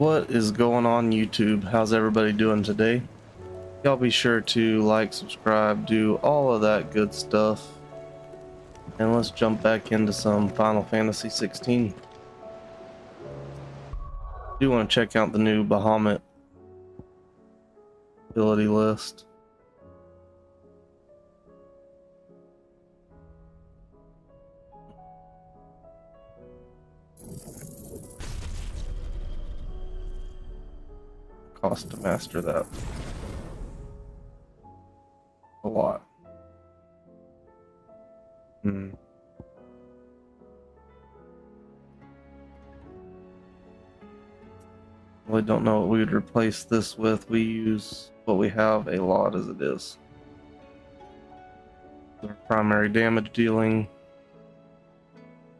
What is going on YouTube? How's everybody doing today? Y'all be sure to like, subscribe, do all of that good stuff. And let's jump back into some Final Fantasy XVI. Do want to check out the new Bahamut ability list. Cost to master that. A lot. Really don't know what we would replace this with. We use what we have a lot as it is. The primary damage dealing.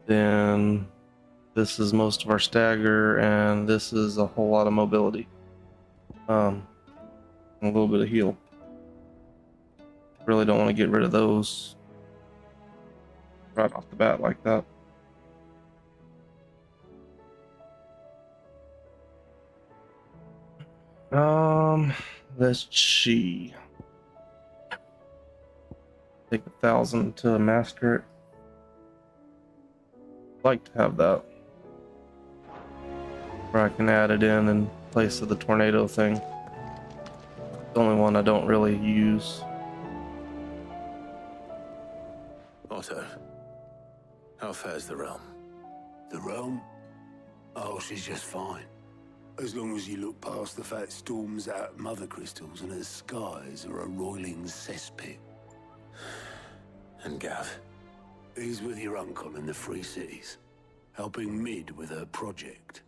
Then this is most of our stagger, and this is a whole lot of mobility. A little bit of heal. Really don't want to get rid of those right off the bat like that. Let's see. Take 1,000 to master it. I'd like to have that, where I can add it in place of the tornado thing. The only one I don't really use. Otto, how fares the realm? The realm? Oh, she's just fine. As long as you look past the fat storms out mother crystals and her skies are a roiling cesspit. And Gav? He's with your uncle in the Free Cities, helping Mid with her project.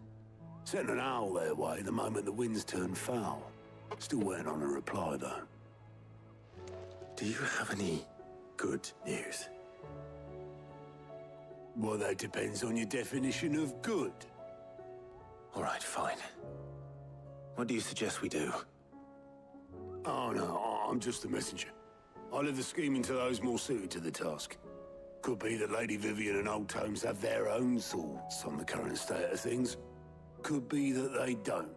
Sent an owl their way the moment the winds turned foul. Still waiting on a reply, though. Do you have any good news? Well, that depends on your definition of good. All right, fine. What do you suggest we do? Oh, no, I'm just a messenger. I leave the scheming to those more suited to the task. Could be that Lady Vivian and Old Tomes have their own thoughts on the current state of things. Could be that they don't.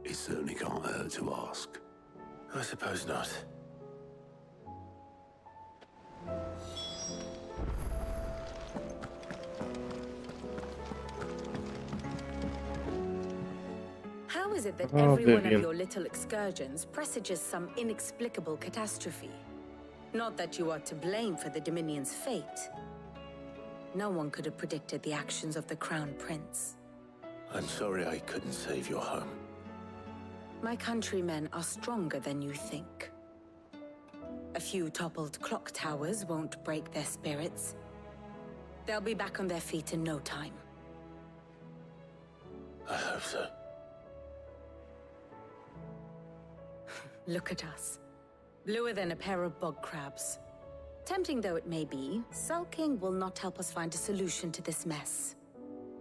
It certainly can't hurt to ask. I suppose not. How is it that every one of your little excursions presages some inexplicable catastrophe? Not that you are to blame for the Dominion's fate. No one could have predicted the actions of the Crown Prince. I'm sorry I couldn't save your home. My countrymen are stronger than you think. A few toppled clock towers won't break their spirits. They'll be back on their feet in no time. I hope so. Look at us. Bluer than a pair of bog crabs. Tempting though it may be, sulking will not help us find a solution to this mess.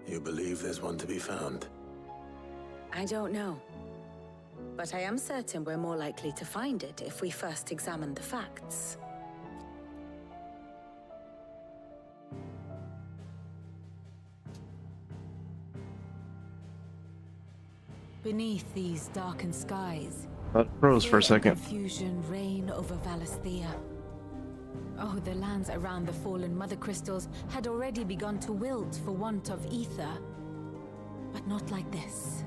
You believe there's one to be found? I don't know. But I am certain we're more likely to find it if we first examine the facts. Beneath these darkened skies, Froze for a second. Confusion reign over Valisthea. Oh, the lands around the fallen mother crystals had already begun to wilt for want of ether. But not like this.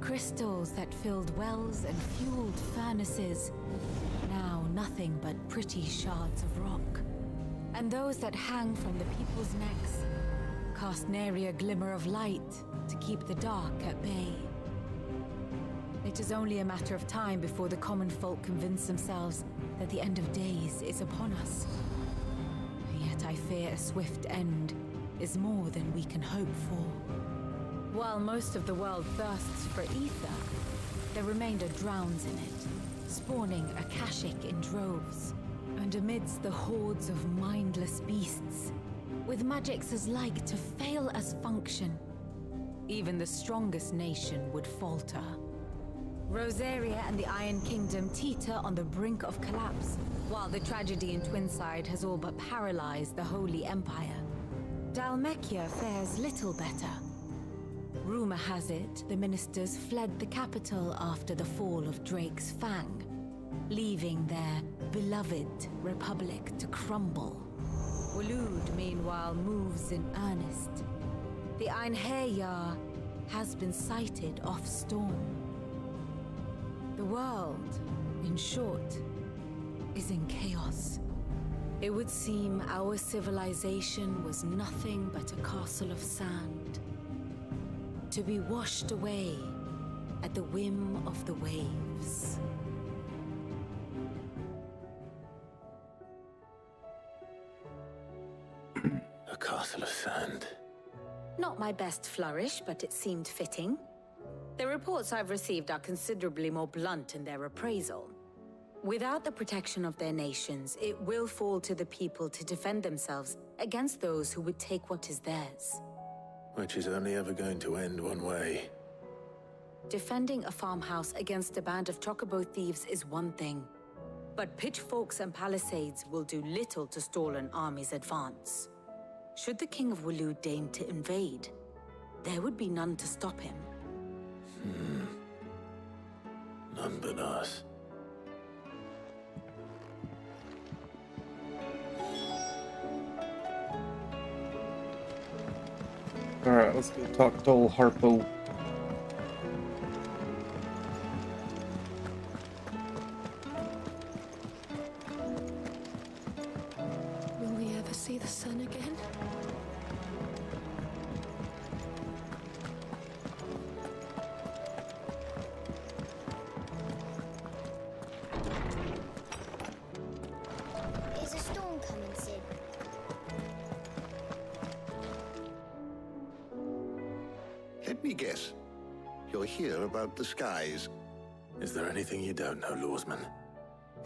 Crystals that filled wells and fueled furnaces. Now nothing but pretty shards of rock. And those that hang from the people's necks cast nary a glimmer of light to keep the dark at bay. It is only a matter of time before the common folk convince themselves that the end of days is upon us. Yet I fear a swift end is more than we can hope for. While most of the world thirsts for ether, the remainder drowns in it, spawning Akashic in droves. And amidst the hordes of mindless beasts, with magics as like to fail as function, even the strongest nation would falter. Rosaria and the Iron Kingdom teeter on the brink of collapse, while the tragedy in Twinside has all but paralyzed the Holy Empire. Dalmekia fares little better. Rumor has it, the ministers fled the capital after the fall of Drake's Fang, leaving their beloved republic to crumble. Waloed, meanwhile, moves in earnest. The Einherjar has been sighted off Storm. The world, in short, is in chaos. It would seem our civilization was nothing but a castle of sand, to be washed away at the whim of the waves. A castle of sand. Not my best flourish, but it seemed fitting. The reports I've received are considerably more blunt in their appraisal. Without the protection of their nations, it will fall to the people to defend themselves against those who would take what is theirs. Which is only ever going to end one way. Defending a farmhouse against a band of chocobo thieves is one thing, but pitchforks and palisades will do little to stall an army's advance. Should the King of Waloed deign to invade, there would be none to stop him. None but us. Alright, let's go talk to old Harpo. Will we ever see the sun again? Is a storm coming, Sid? Let me guess. You're here about the skies. Is there anything you don't know, Lawsman?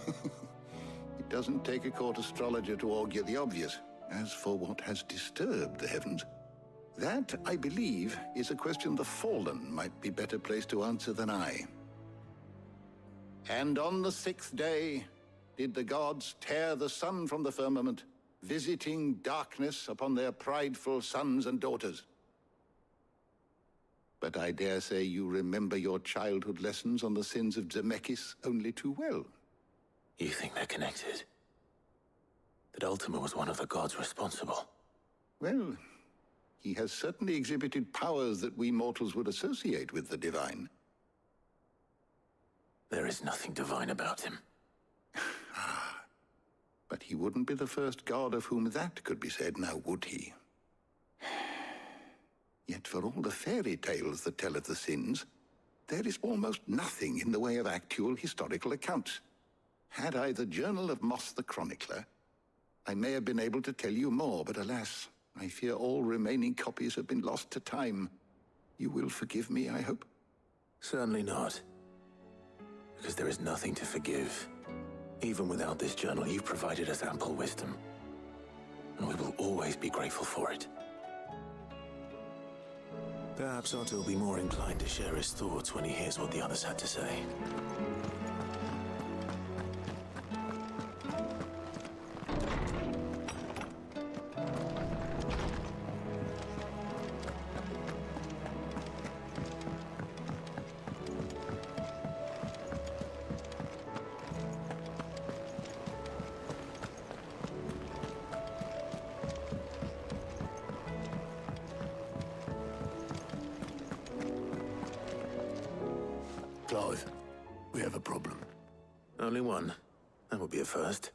It doesn't take a court astrologer to augur the obvious. As for what has disturbed the heavens, that, I believe, is a question the Fallen might be better placed to answer than I. And on the 6th day did the gods tear the sun from the firmament, visiting darkness upon their prideful sons and daughters. But I dare say you remember your childhood lessons on the sins of Zemeckis only too well. You think they're connected? That Ultima was one of the gods responsible? Well, he has certainly exhibited powers that we mortals would associate with the divine. There is nothing divine about him. But he wouldn't be the first god of whom that could be said, now would he? Yet for all the fairy tales that tell of the sins, there is almost nothing in the way of actual historical accounts. Had I the Journal of Moss the Chronicler, I may have been able to tell you more, but alas, I fear all remaining copies have been lost to time. You will forgive me, I hope? Certainly not. Because there is nothing to forgive. Even without this journal, you've provided us ample wisdom. And we will always be grateful for it. Perhaps Otto will be more inclined to share his thoughts when he hears what the others had to say. Clive, we have a problem. Only one. That would be a first.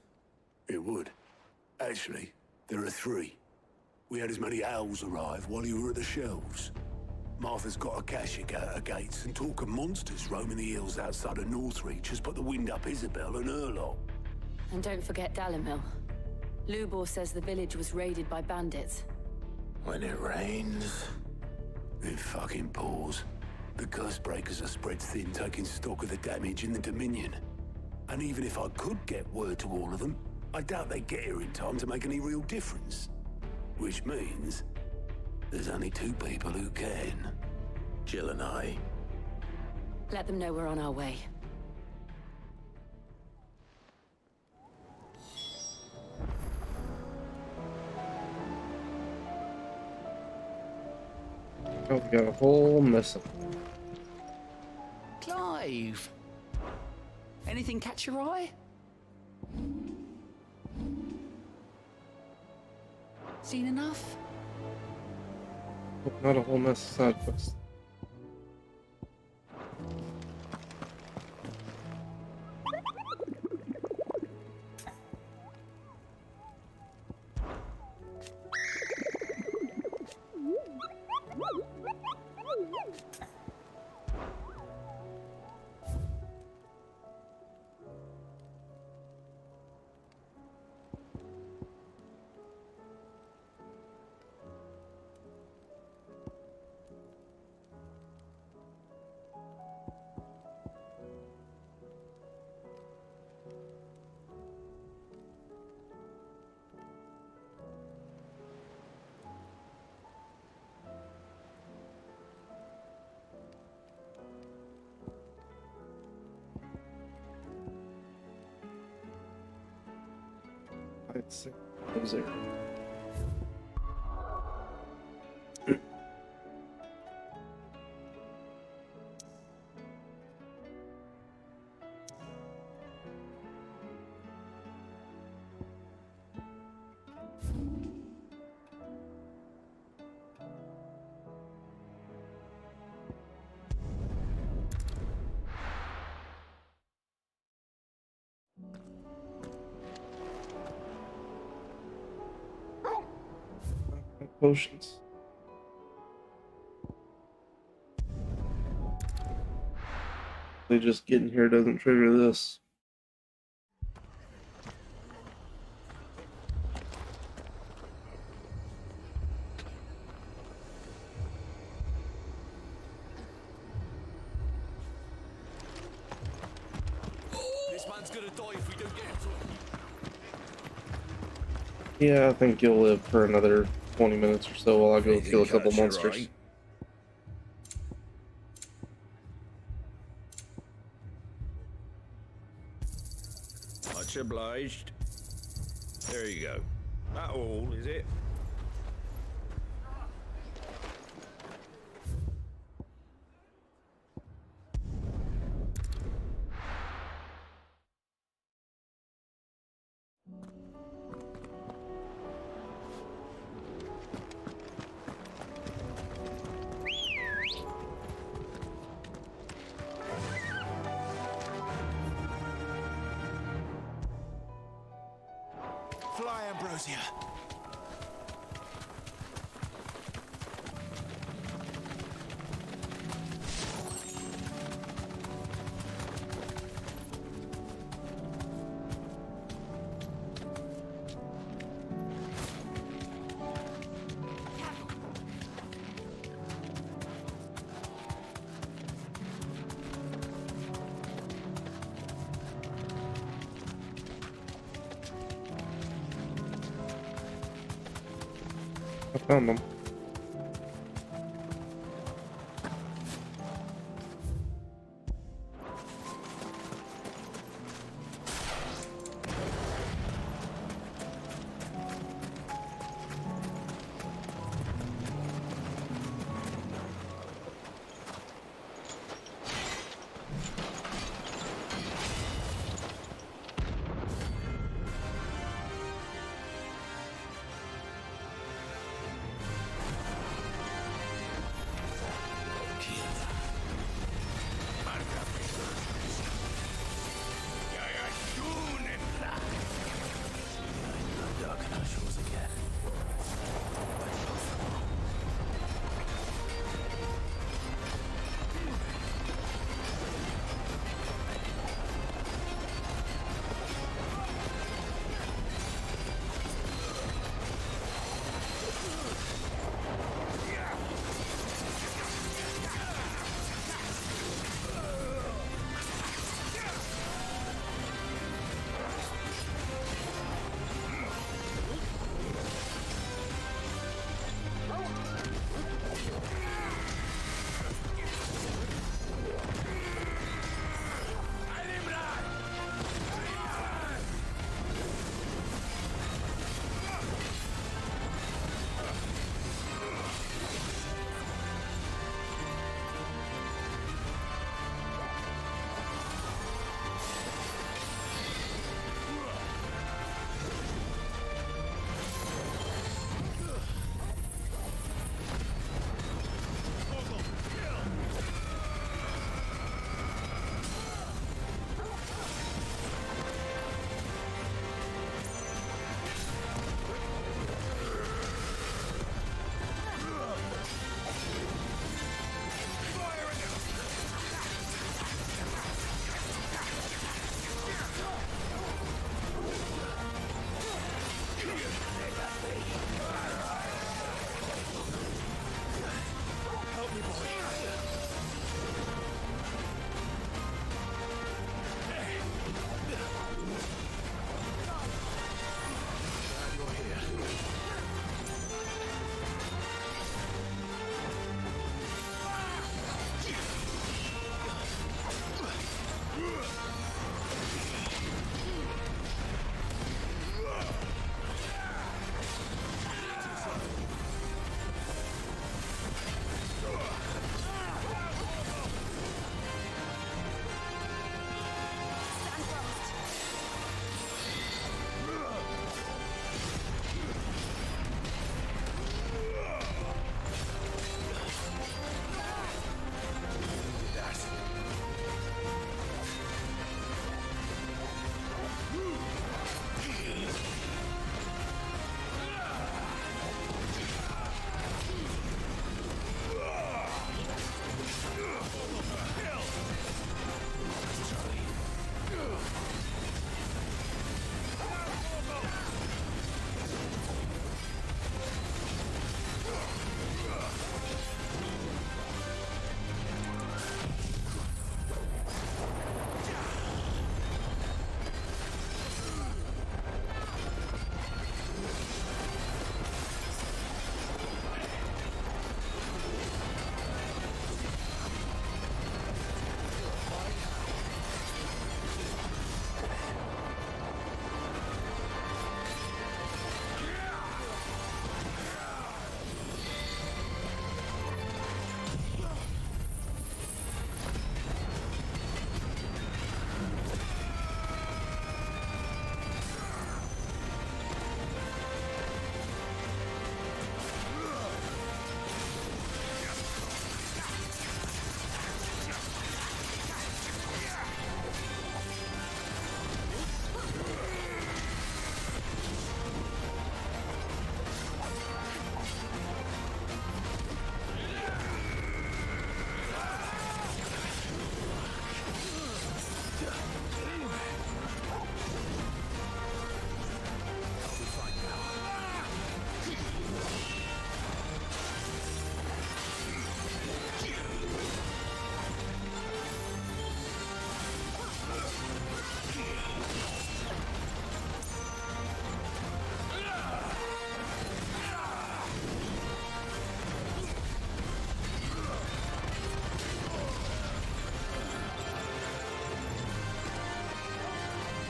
It would. Actually, there are 3. We had as many owls arrive while you were at the shelves. Martha's got a Akashic at her gates, and talk of monsters roaming the hills outside of Northreach has put the wind up Isabel and her lot. And don't forget Dalimil. Lubor says the village was raided by bandits. When it rains... It fucking pours. The curse breakers are spread thin, taking stock of the damage in the Dominion. And even if I could get word to all of them, I doubt they'd get here in time to make any real difference. Which means there's only 2 people who can. Jill and I. Let them know we're on our way. Oh, we got a whole missing. Clive! Anything catch your eye? Seen enough? Not a whole mess of side quests. I'd say those there. Potions. They just getting here doesn't trigger this. This man's gonna die if we don't get him to him. Yeah, I think you'll live for another 20 minutes or so while I go kill a couple monsters. Right. Much obliged. There you go. That all, is it? Fly, Ambrosia. I found them.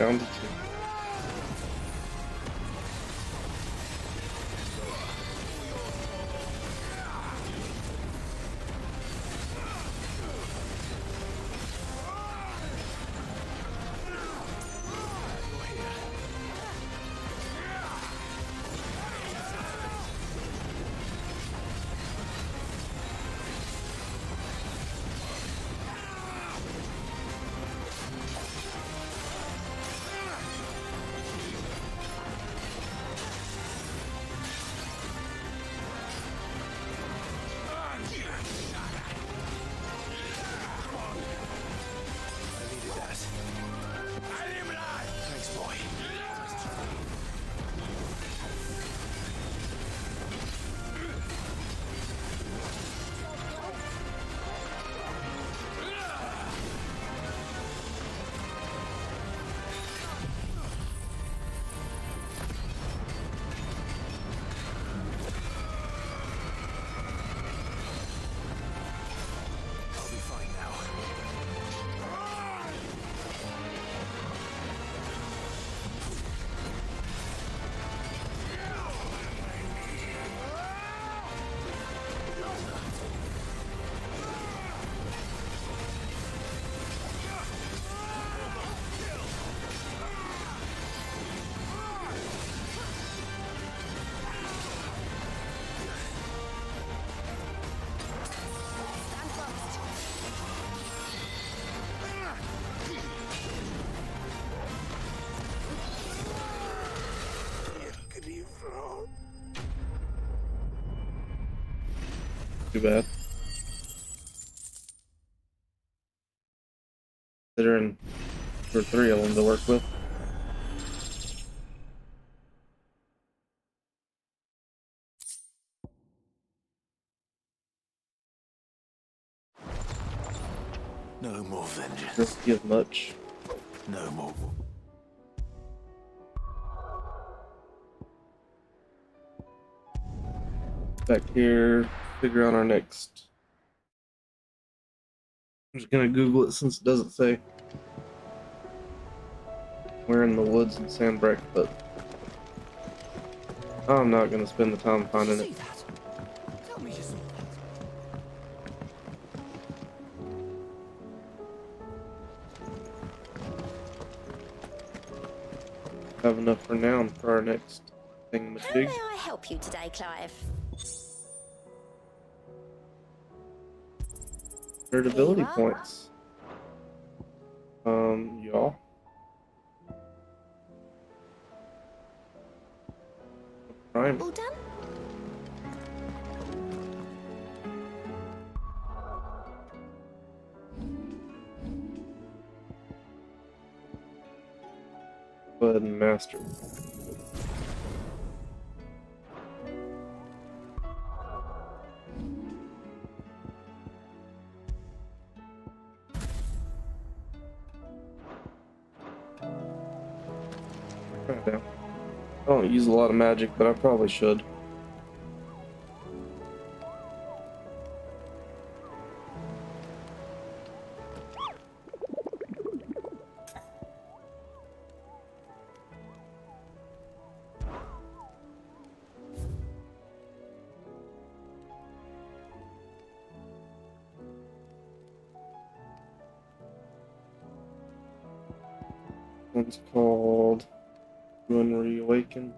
down to 2. Too bad. Considering there were 3 of them to work with. No more vengeance. Doesn't give much. No more. Back here, figure out our next. I'm just gonna Google it since it doesn't say. We're in the woods in Sandbreak, but I'm not gonna spend the time finding it. Tell me you saw that. Have enough for now for our next thing. How may I help you today, Clive? Ability points. Y'all. Prime. All done? Go ahead and master. I don't use a lot of magic, but I probably should. One's called Ruin Reawakened.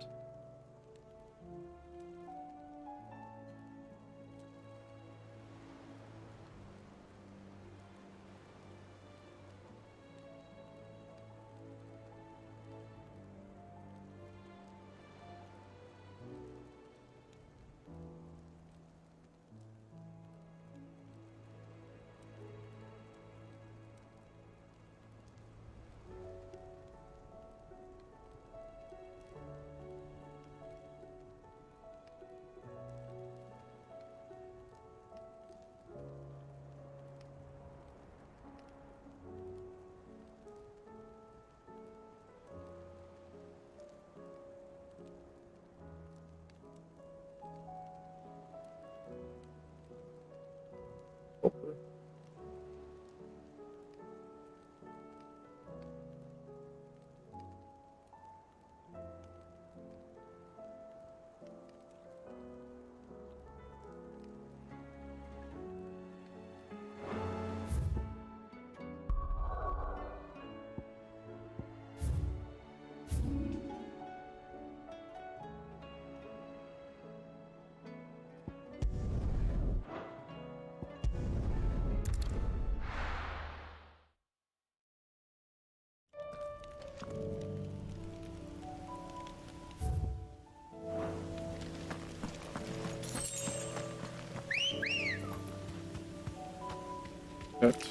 Got 2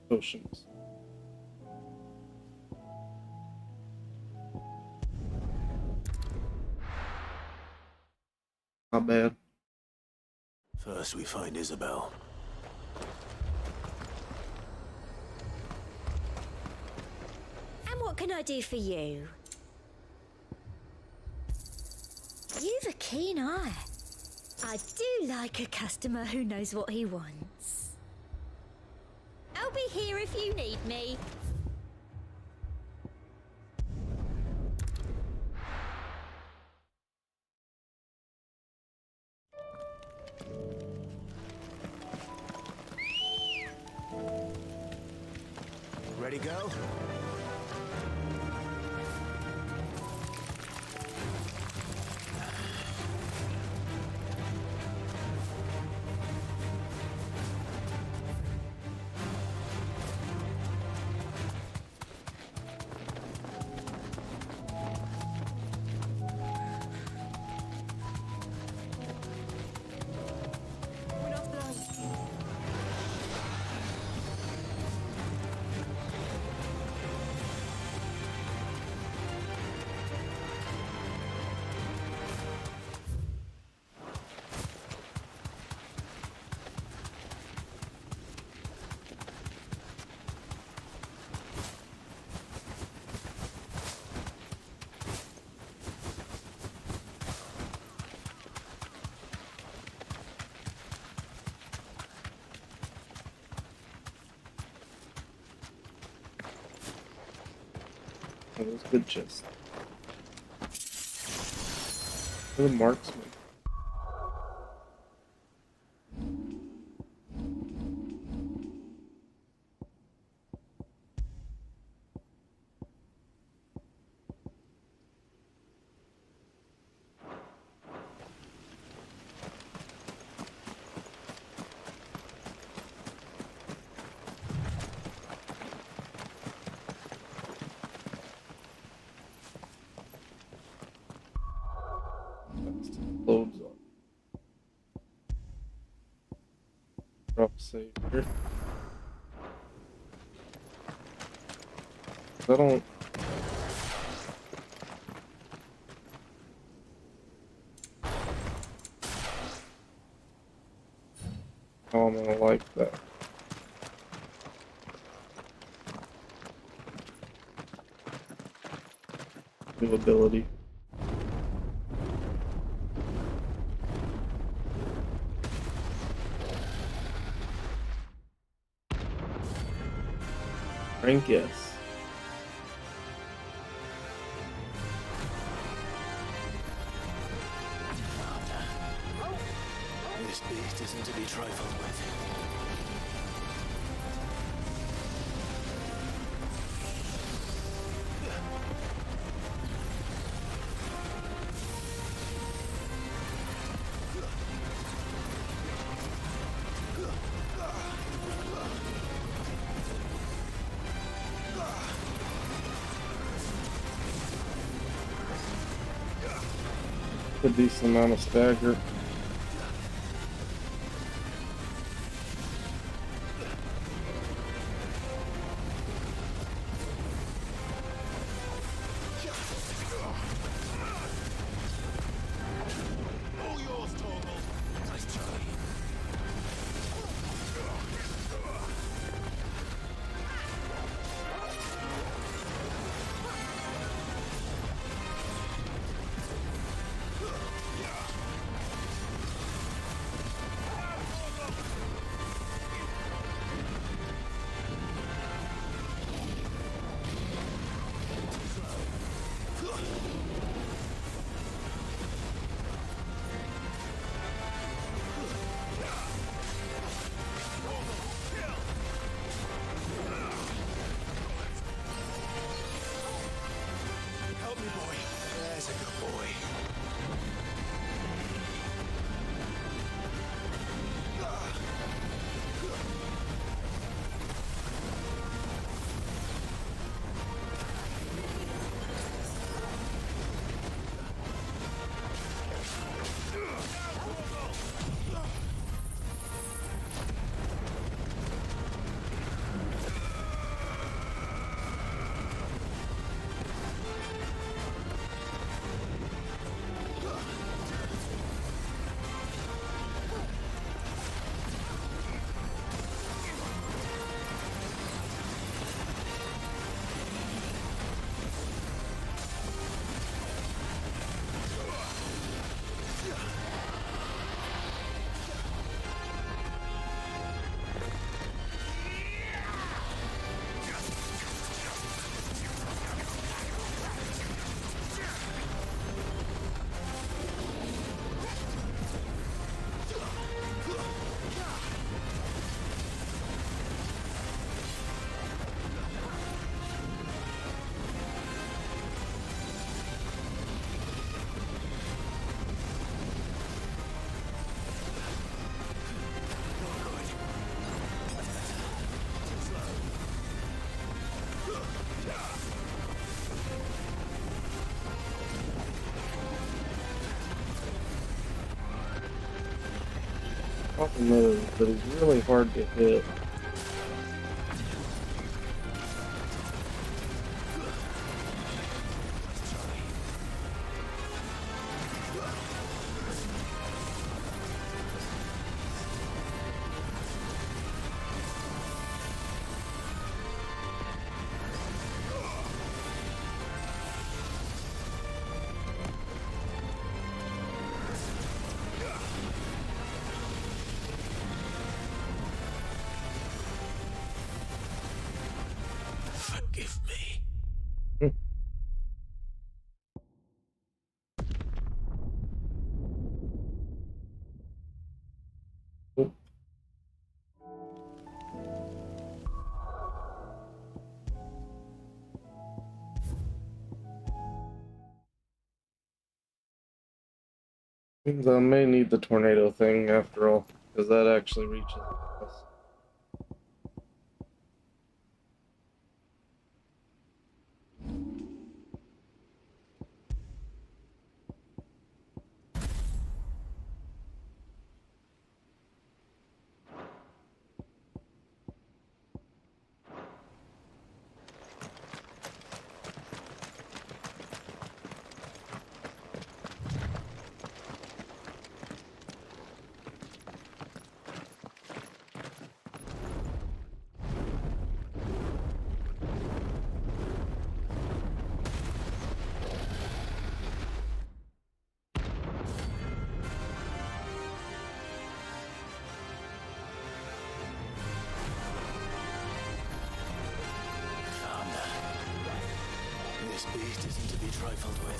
potions. Not bad. First, we find Isabel. And what can I do for you? You've a keen eye. I do like a customer who knows what he wants. I'll be here if you need me. Ready, go? That was a good chest. For the marksman. Loads on. Drop save here. I don't. Oh, I'm gonna like that. New ability. Rank yes. This beast isn't to be trifled with. A decent amount of stagger. Problem is that he's really hard to hit. Forgive me. Means I may need the tornado thing after all, because that actually reaches us. This beast isn't to be trifled with.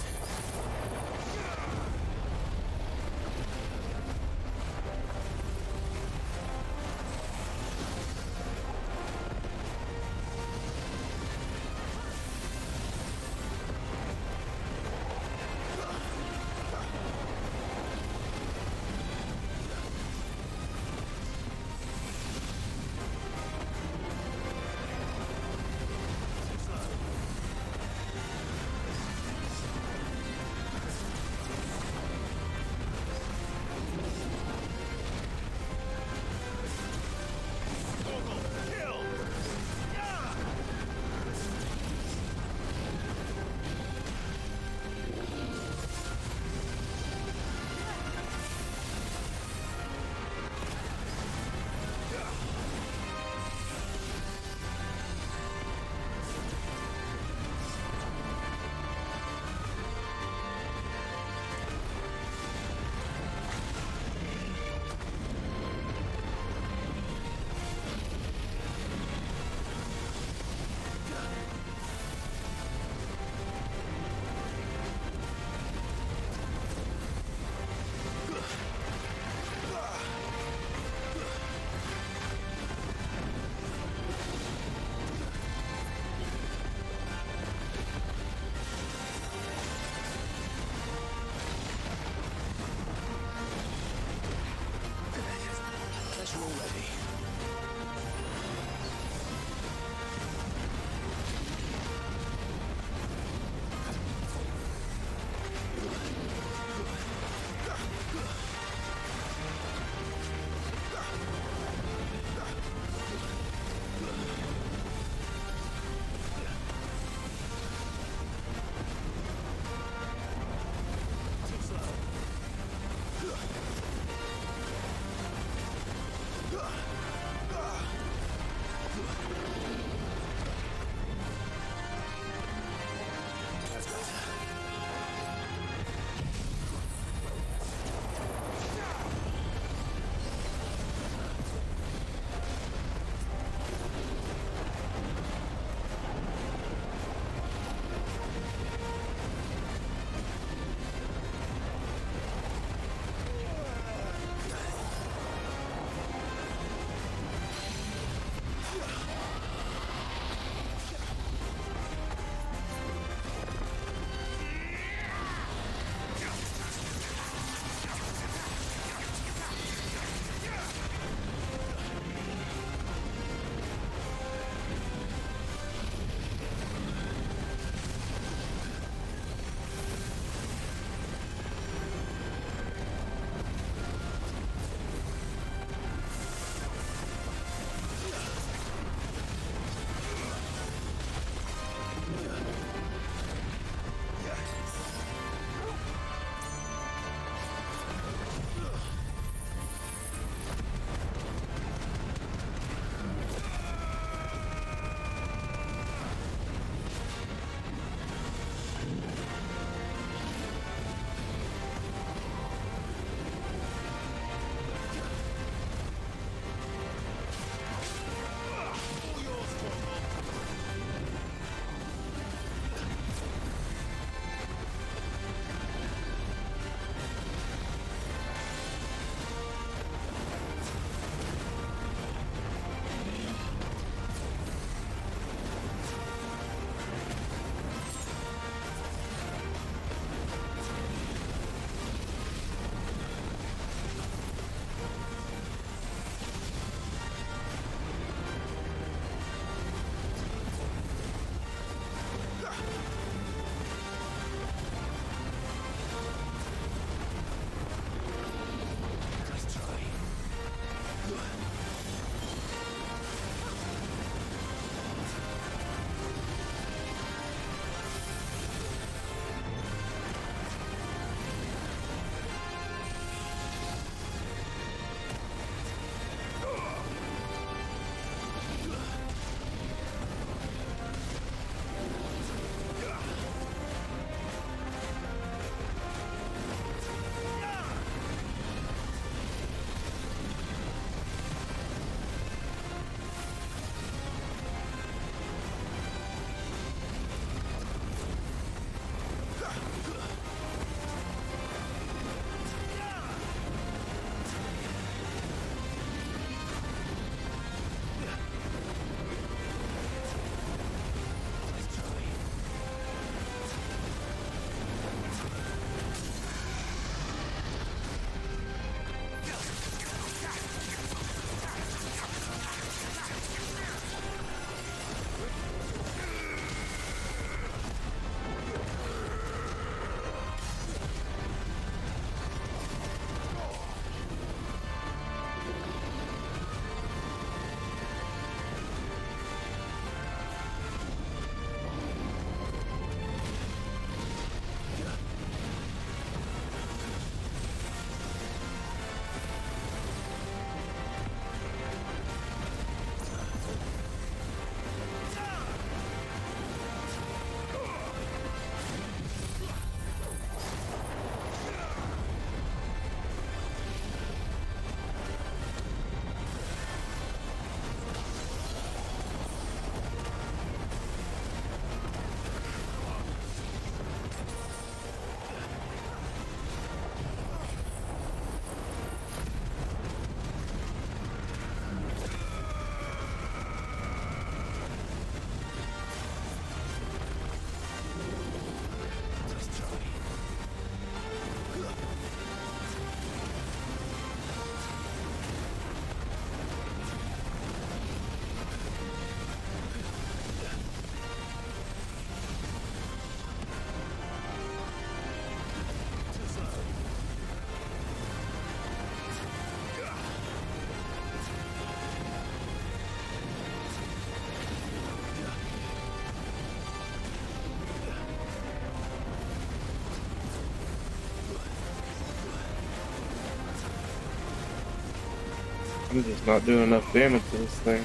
I'm just not doing enough damage to this thing.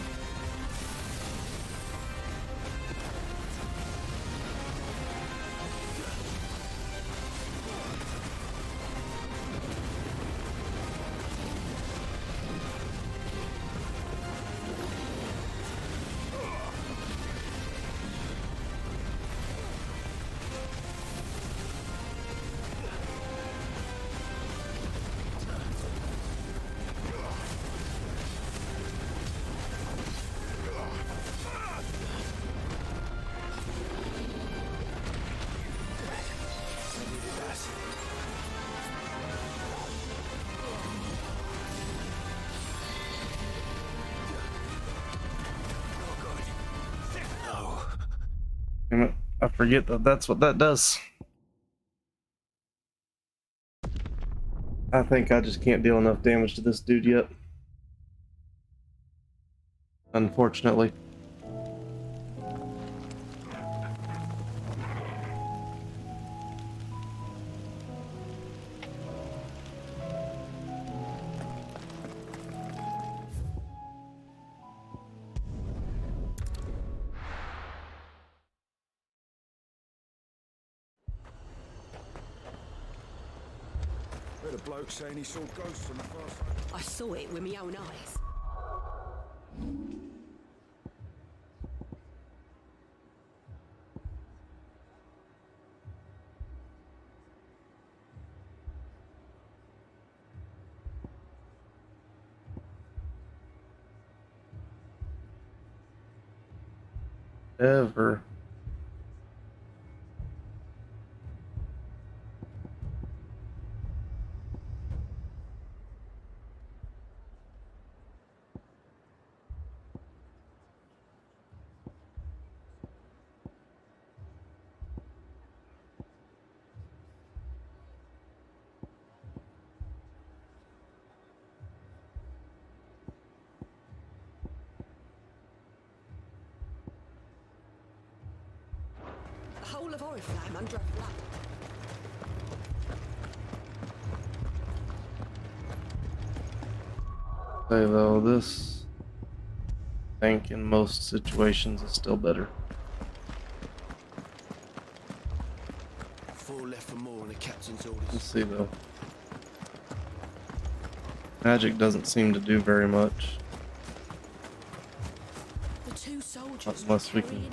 Damn it, I forget that that's what that does. I think I just can't deal enough damage to this dude yet. Unfortunately. Heard a bloke saying he saw ghosts on the far side. I saw it with my own eyes. Ever. The whole of Oriflamme under a flood. Say though, this I think in most situations is still better. 4 left for more on the captain's orders. Let's see though. Magic doesn't seem to do very much. The 2 soldiers Unless we can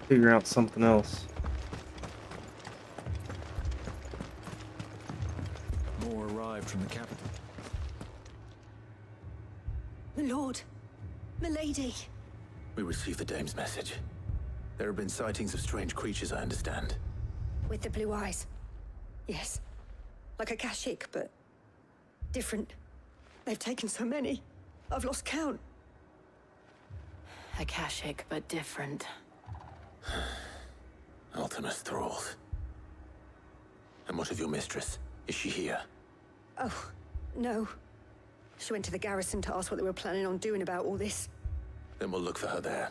figure out something else. More arrived from the capital. My lord, milady. We received the dame's message. There have been sightings of strange creatures, I understand. With the blue eyes. Yes. Like a Kashik, but different. They've taken so many. I've lost count. Akashic, but different. Ultimus thralls. And what of your mistress? Is she here? Oh, no. She went to the garrison to ask what they were planning on doing about all this. Then we'll look for her there.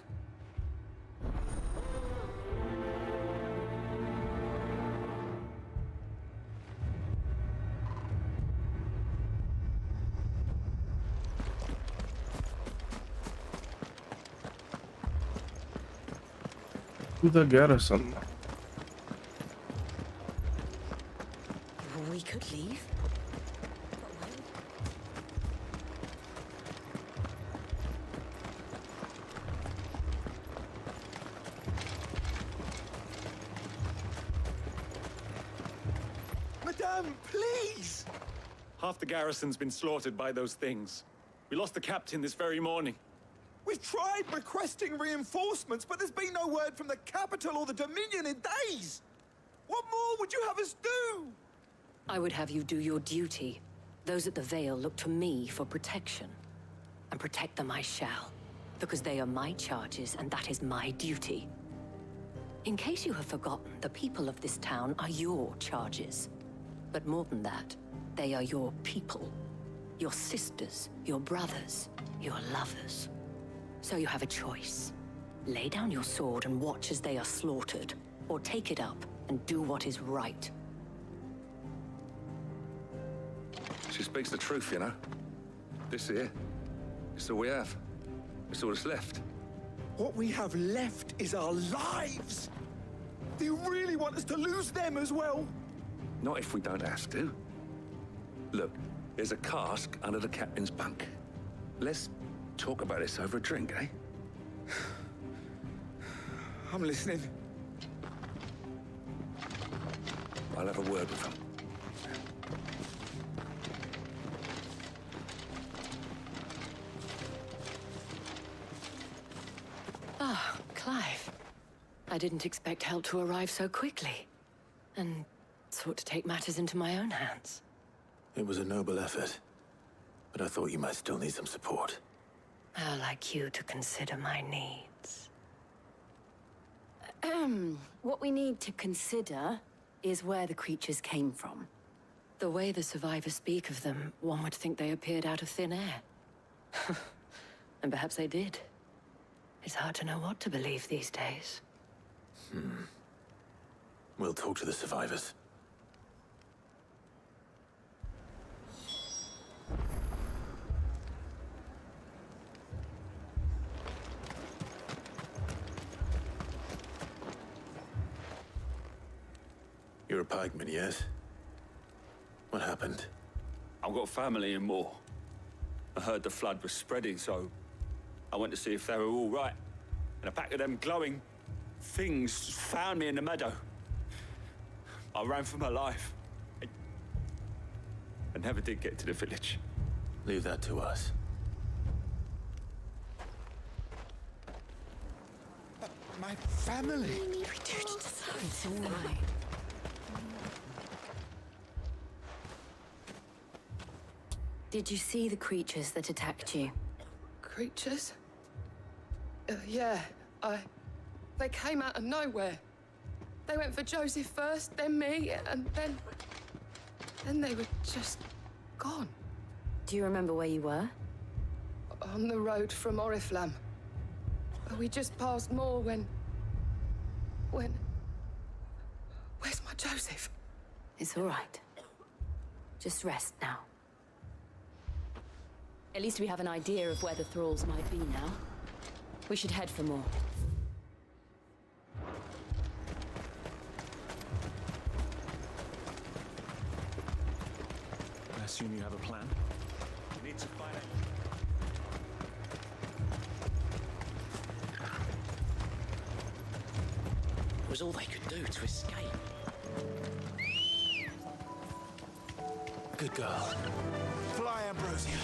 To the garrison. We could leave. Madame, please! Half the garrison's been slaughtered by those things. We lost the captain this very morning. We've tried requesting reinforcements, but there's been no word from the capital or the Dominion in days! What more would you have us do? I would have you do your duty. Those at the Vale look to me for protection. And protect them I shall. Because they are my charges, and that is my duty. In case you have forgotten, the people of this town are your charges. But more than that, they are your people. Your sisters, your brothers, your lovers. So you have a choice. Lay down your sword and watch as they are slaughtered, or take it up and do what is right. She speaks the truth, you know. This here. It's all we have. It's all that's left. What we have left is our lives! Do you really want us to lose them as well? Not if we don't have to. Look, there's a cask under the captain's bunk. Let's talk about this over a drink, eh? I'm listening. I'll have a word with him. Ah, Clive. I didn't expect help to arrive so quickly. And sought to take matters into my own hands. It was a noble effort, but I thought you might still need some support. I'd like you to consider my needs. What we need to consider is where the creatures came from. The way the survivors speak of them, one would think they appeared out of thin air. And perhaps they did. It's hard to know what to believe these days. We'll talk to the survivors. You're a pikeman, yes? What happened? I've got family in Moor. I heard the flood was spreading, so I went to see if they were all right. And a pack of them glowing things found me in the meadow. I ran for my life. I never did get to the village. Leave that to us. My family! It's all right. Did you see the creatures that attacked you? Creatures? Yeah, they came out of nowhere. They went for Joseph first, then me, and then they were just gone. Do you remember where you were? On the road from Oriflamme. We just passed Moor when... Where's my Joseph? It's all right. Just rest now. At least we have an idea of where the thralls might be now. We should head for more. I assume you have a plan? We need to find it. It was all they could do to escape. Good girl. Fly, Ambrosia.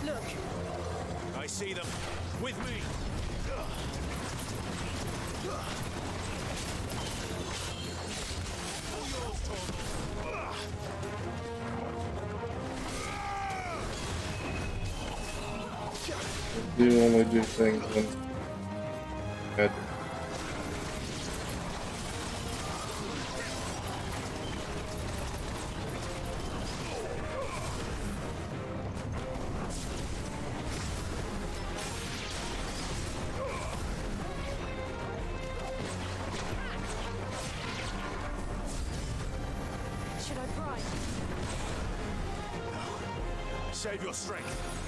Look! I see them. With me! Do only do things when good. Should I pry? Save your strength.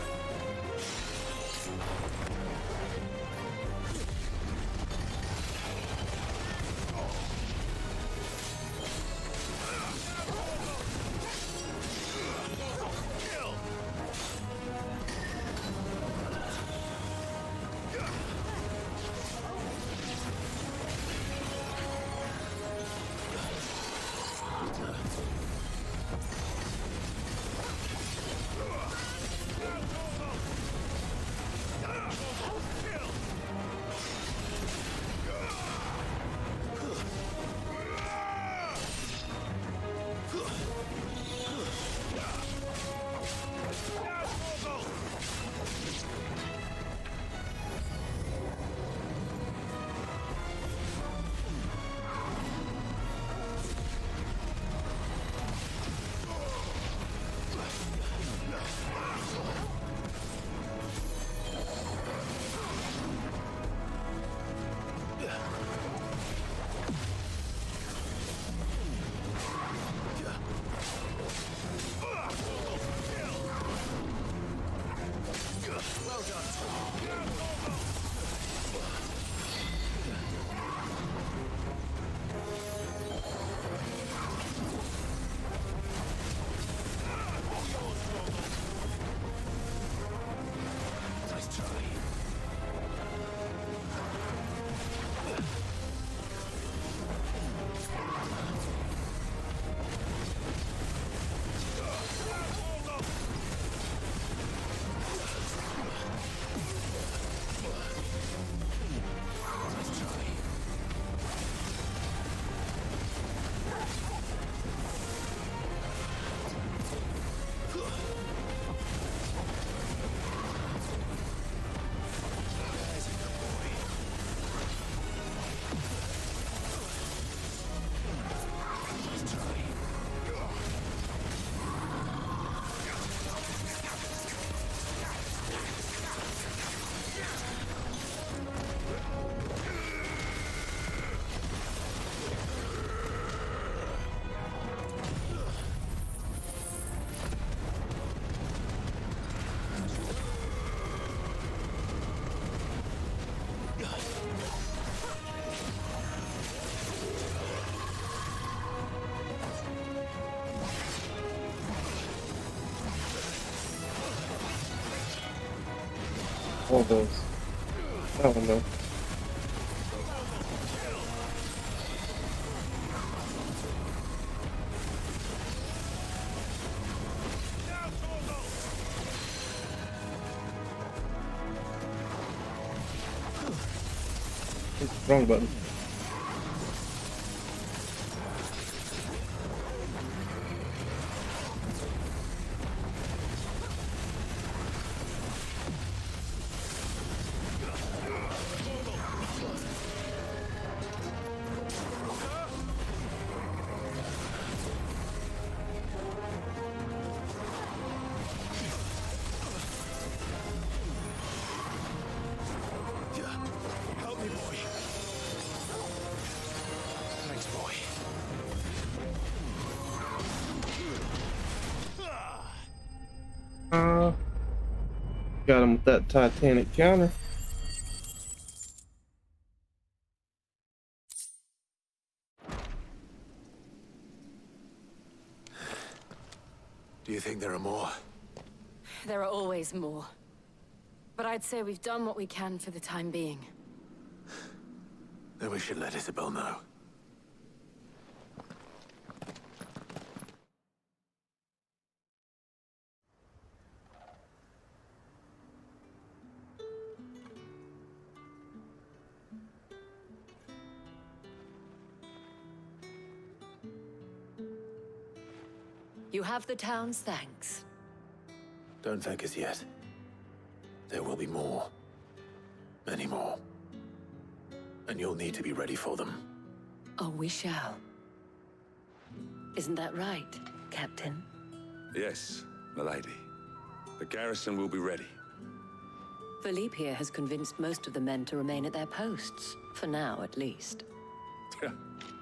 All those. That one though. Wrong button. Help me, boy. Thanks, boy. Got him with that Titanic counter. Do you think there are more? There are always more. But I'd say we've done what we can for the time being. Then we should let Isabel know. You have the town's thanks. Don't thank us yet. There will be more. Many more. And you'll need to be ready for them. Oh, we shall. Isn't that right, Captain? Yes, milady. The garrison will be ready. Philippe here has convinced most of the men to remain at their posts. For now, at least.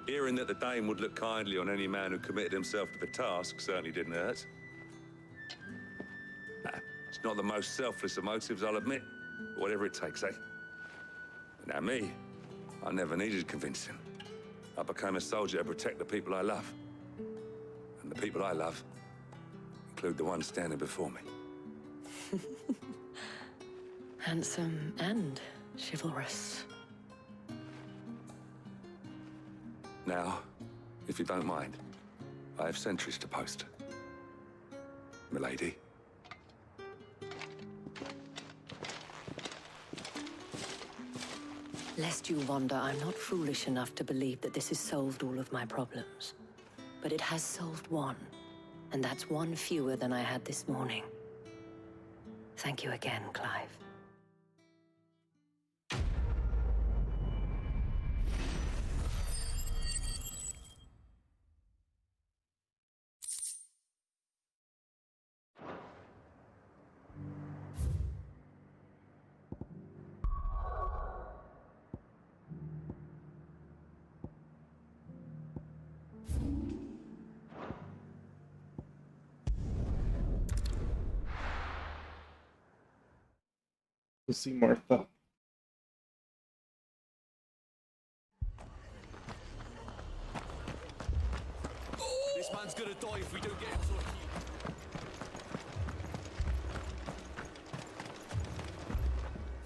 Hearing that the Dame would look kindly on any man who committed himself to the task certainly didn't hurt. It's not the most selfless of motives, I'll admit. But whatever it takes, eh? But now me, I never needed convincing. I became a soldier to protect the people I love. And the people I love include the one standing before me. Handsome and chivalrous. Now, if you don't mind, I have sentries to post. Milady. Lest you wonder, I'm not foolish enough to believe that this has solved all of my problems. But it has solved one, and that's one fewer than I had this morning. Thank you again, Clive. To see Martha. This man's gonna die if we don't get him sorted.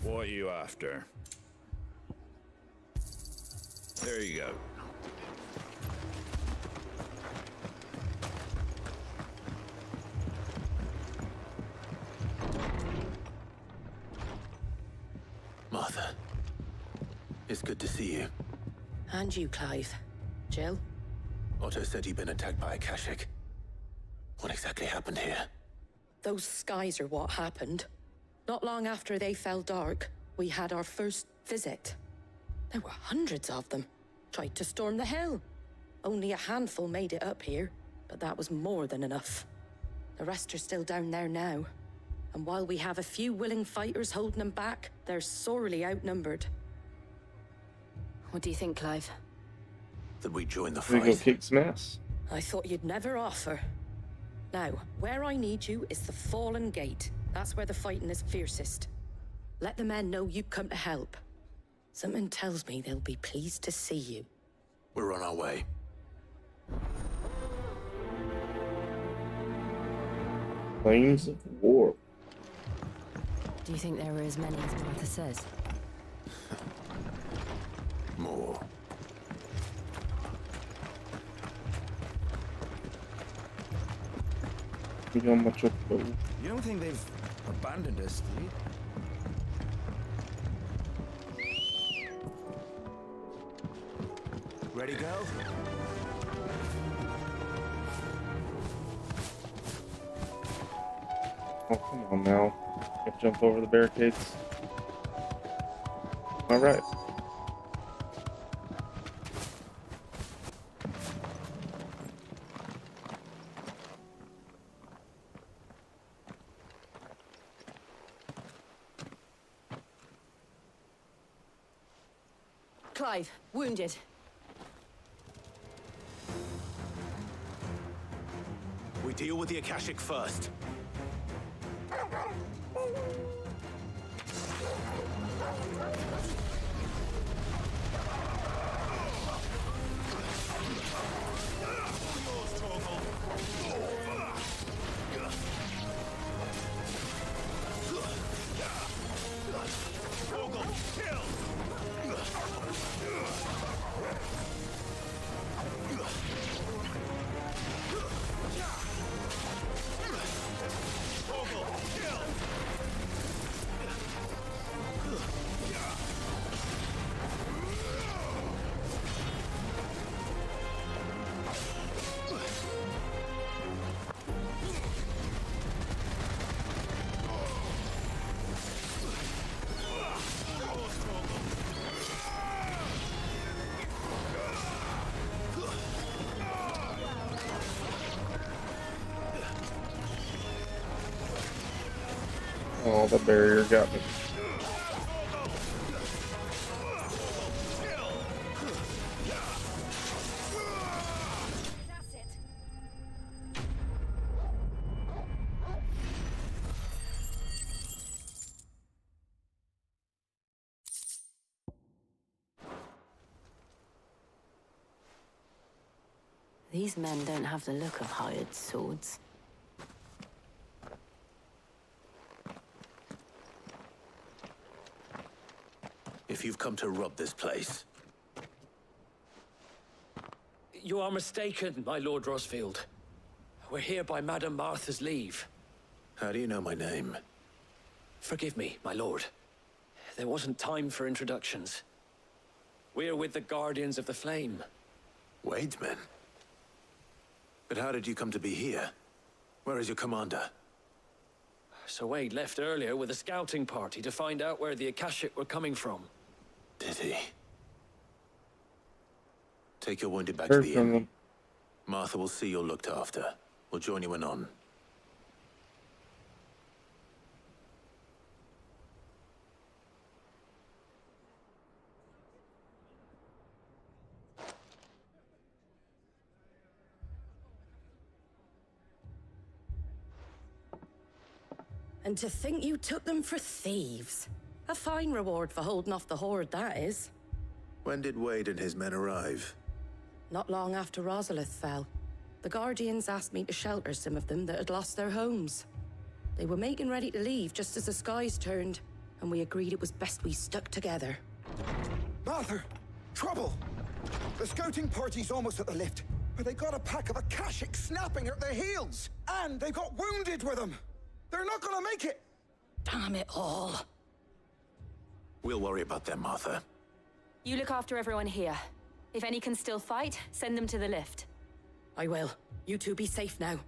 What are you after? There you go. Martha. It's good to see you. And you, Clive. Jill? Otto said you'd been attacked by a Kashik. What exactly happened here? Those skies are what happened. Not long after they fell dark, we had our first visit. There were hundreds of them. Tried to storm the hill. Only a handful made it up here, but that was more than enough. The rest are still down there now. And while we have a few willing fighters holding them back, they're sorely outnumbered. What do you think, Clive? That we join the We go fight? kick some ass. I thought you'd never offer. Now, where I need you is the Fallen Gate. That's where the fighting is fiercest. Let the men know you come to help. Something tells me they'll be pleased to see you. We're on our way. Flames of War. Do you think there were as many as Martha says? More. You don't think they've abandoned us, do you? Ready, go? Oh, come on now. Can't jump over the barricades. Alright. Clive, wounded. We deal with the Akashic first. Oh, the barrier got me. These men don't have the look of hired swords. If you've come to rob this place... You are mistaken, my Lord Rosfield. We're here by Madame Martha's leave. How do you know my name? Forgive me, my lord. There wasn't time for introductions. We're with the Guardians of the Flame. Wade's men? But how did you come to be here? Where is your commander? Sir Wade left earlier with a scouting party to find out where the Akashic were coming from. Did he? Take your wounded back to the inn. Martha will see you're looked after. We'll join you anon. And to think you took them for thieves. A fine reward for holding off the horde, that is. When did Wade and his men arrive? Not long after Rosalith fell. The Guardians asked me to shelter some of them that had lost their homes. They were making ready to leave just as the skies turned, and we agreed it was best we stuck together. Martha! Trouble! The scouting party's almost at the lift, but they got a pack of Akashic snapping at their heels! And they've got wounded with them! They're not gonna make it! Damn it all. We'll worry about them, Martha. You look after everyone here. If any can still fight, send them to the lift. I will. You two be safe now.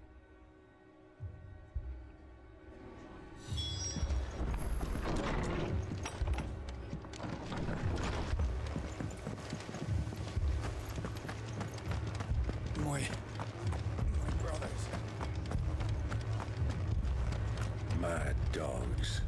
My brothers. Mad dogs.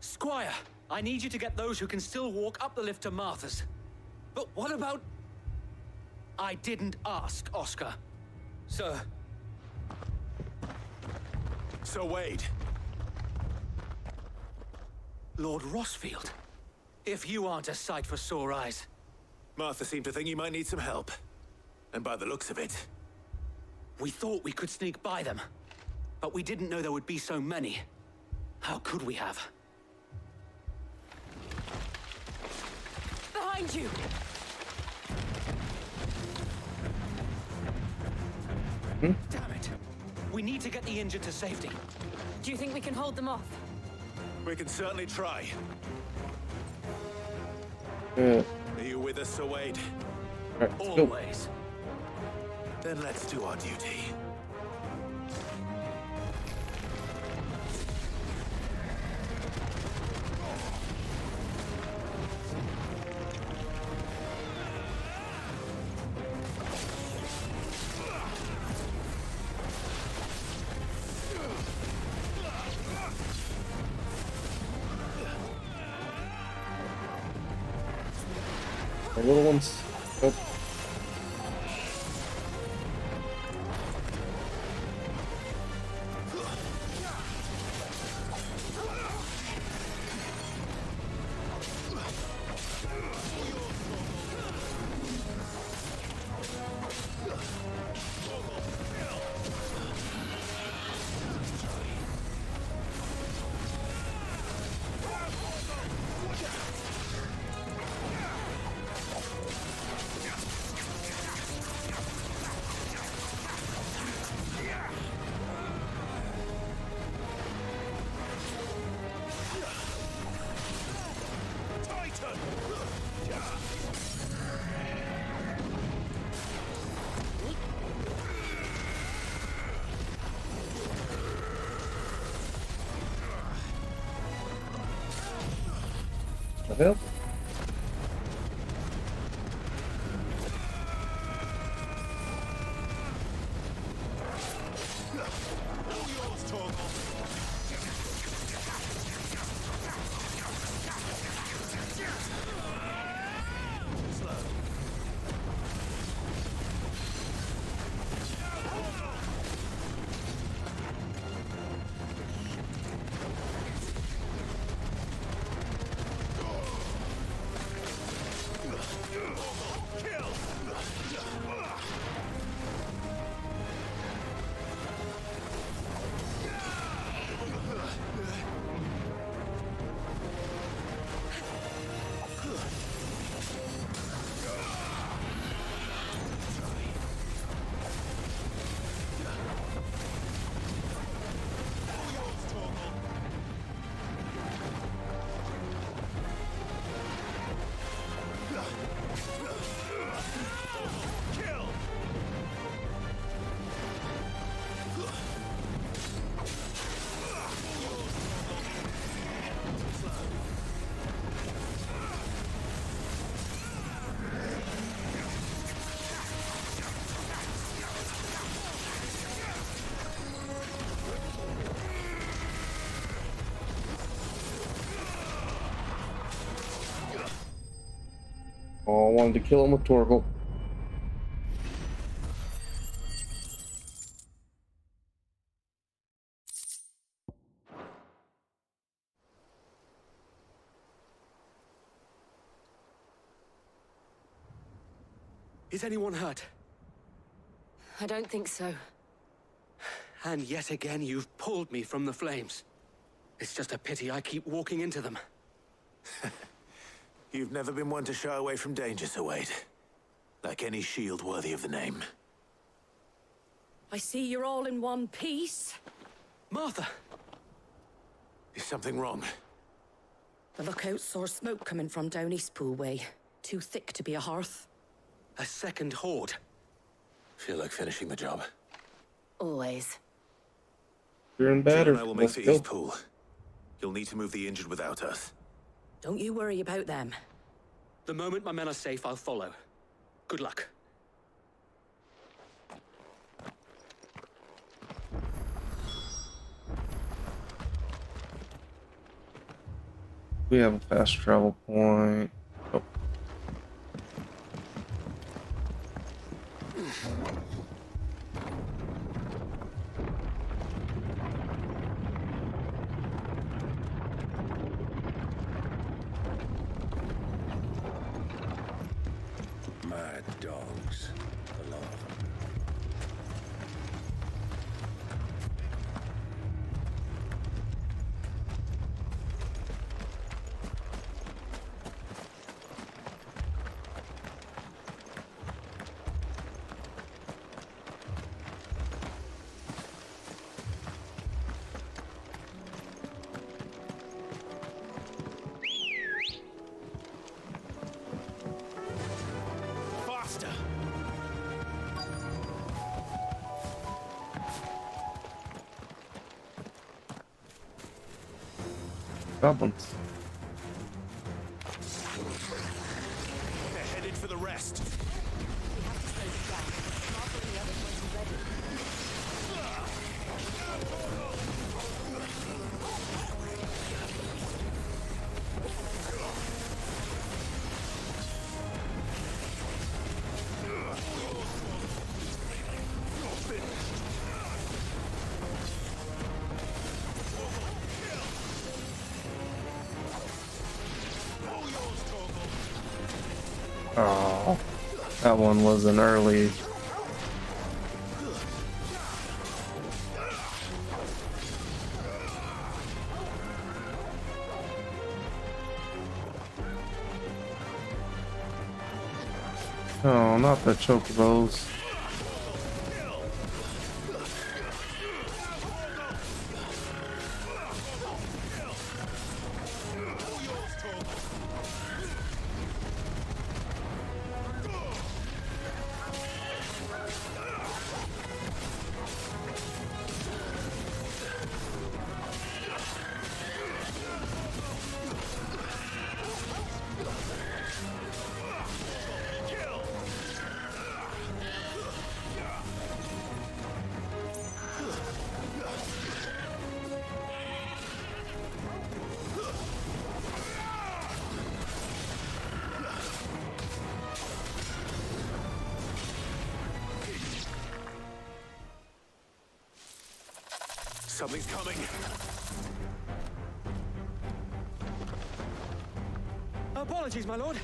Squire, I need you to get those who can still walk up the lift to Martha's. But what about... I didn't ask, Oscar. Sir. Sir Wade. Lord Rossfield. If you aren't a sight for sore eyes. Martha seemed to think you might need some help. And by the looks of it... We thought we could sneak by them. But we didn't know there would be so many. How could we have? Behind you! Damn it. We need to get the injured to safety. Do you think we can hold them off? We can certainly try. Yeah. Are you with us, Sir Wade? Alright, let's go. Always. Then let's do our duty. The little ones. Nope. The hell? Oh, I wanted to kill him with Torgal. Is anyone hurt? I don't think so. And yet again, you've pulled me from the flames. It's just a pity I keep walking into them. You've never been one to shy away from danger, Sir Wade. Like any shield worthy of the name. I see you're all in one piece. Martha! Is something wrong? The lookout saw smoke coming from down Eastpool way. Too thick to be a hearth. A second horde. Feel like finishing the job. Always. You're in bed, Jill or and I will make let's for go. Eastpool. You'll need to move the injured without us. Don't you worry about them. The moment my men are safe, I'll follow. Good luck. We have a fast travel point. Oh. goblins. They're headed for the rest. Oh, that one was an early. Oh, not the chocobos. Something's coming. Apologies, my lord.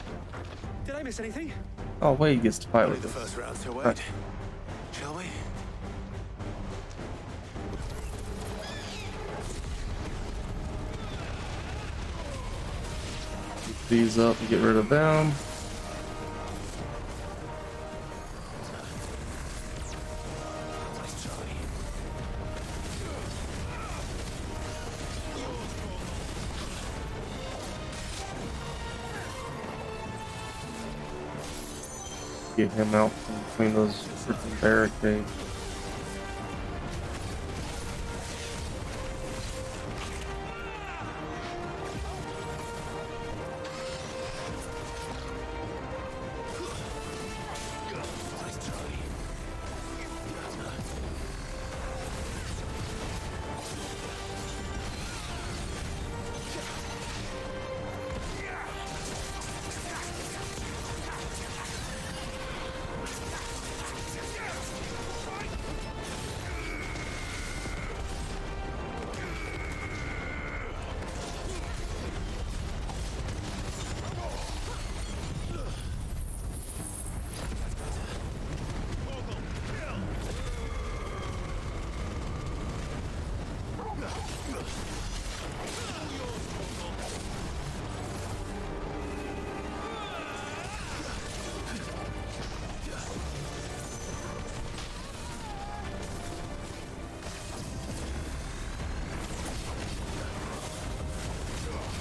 Did I miss anything? Oh, wait, he gets to fight Only with the us. first round, so wait. Right. Shall we? Keep these up and get rid of them. Get him out from between those freaking barricades.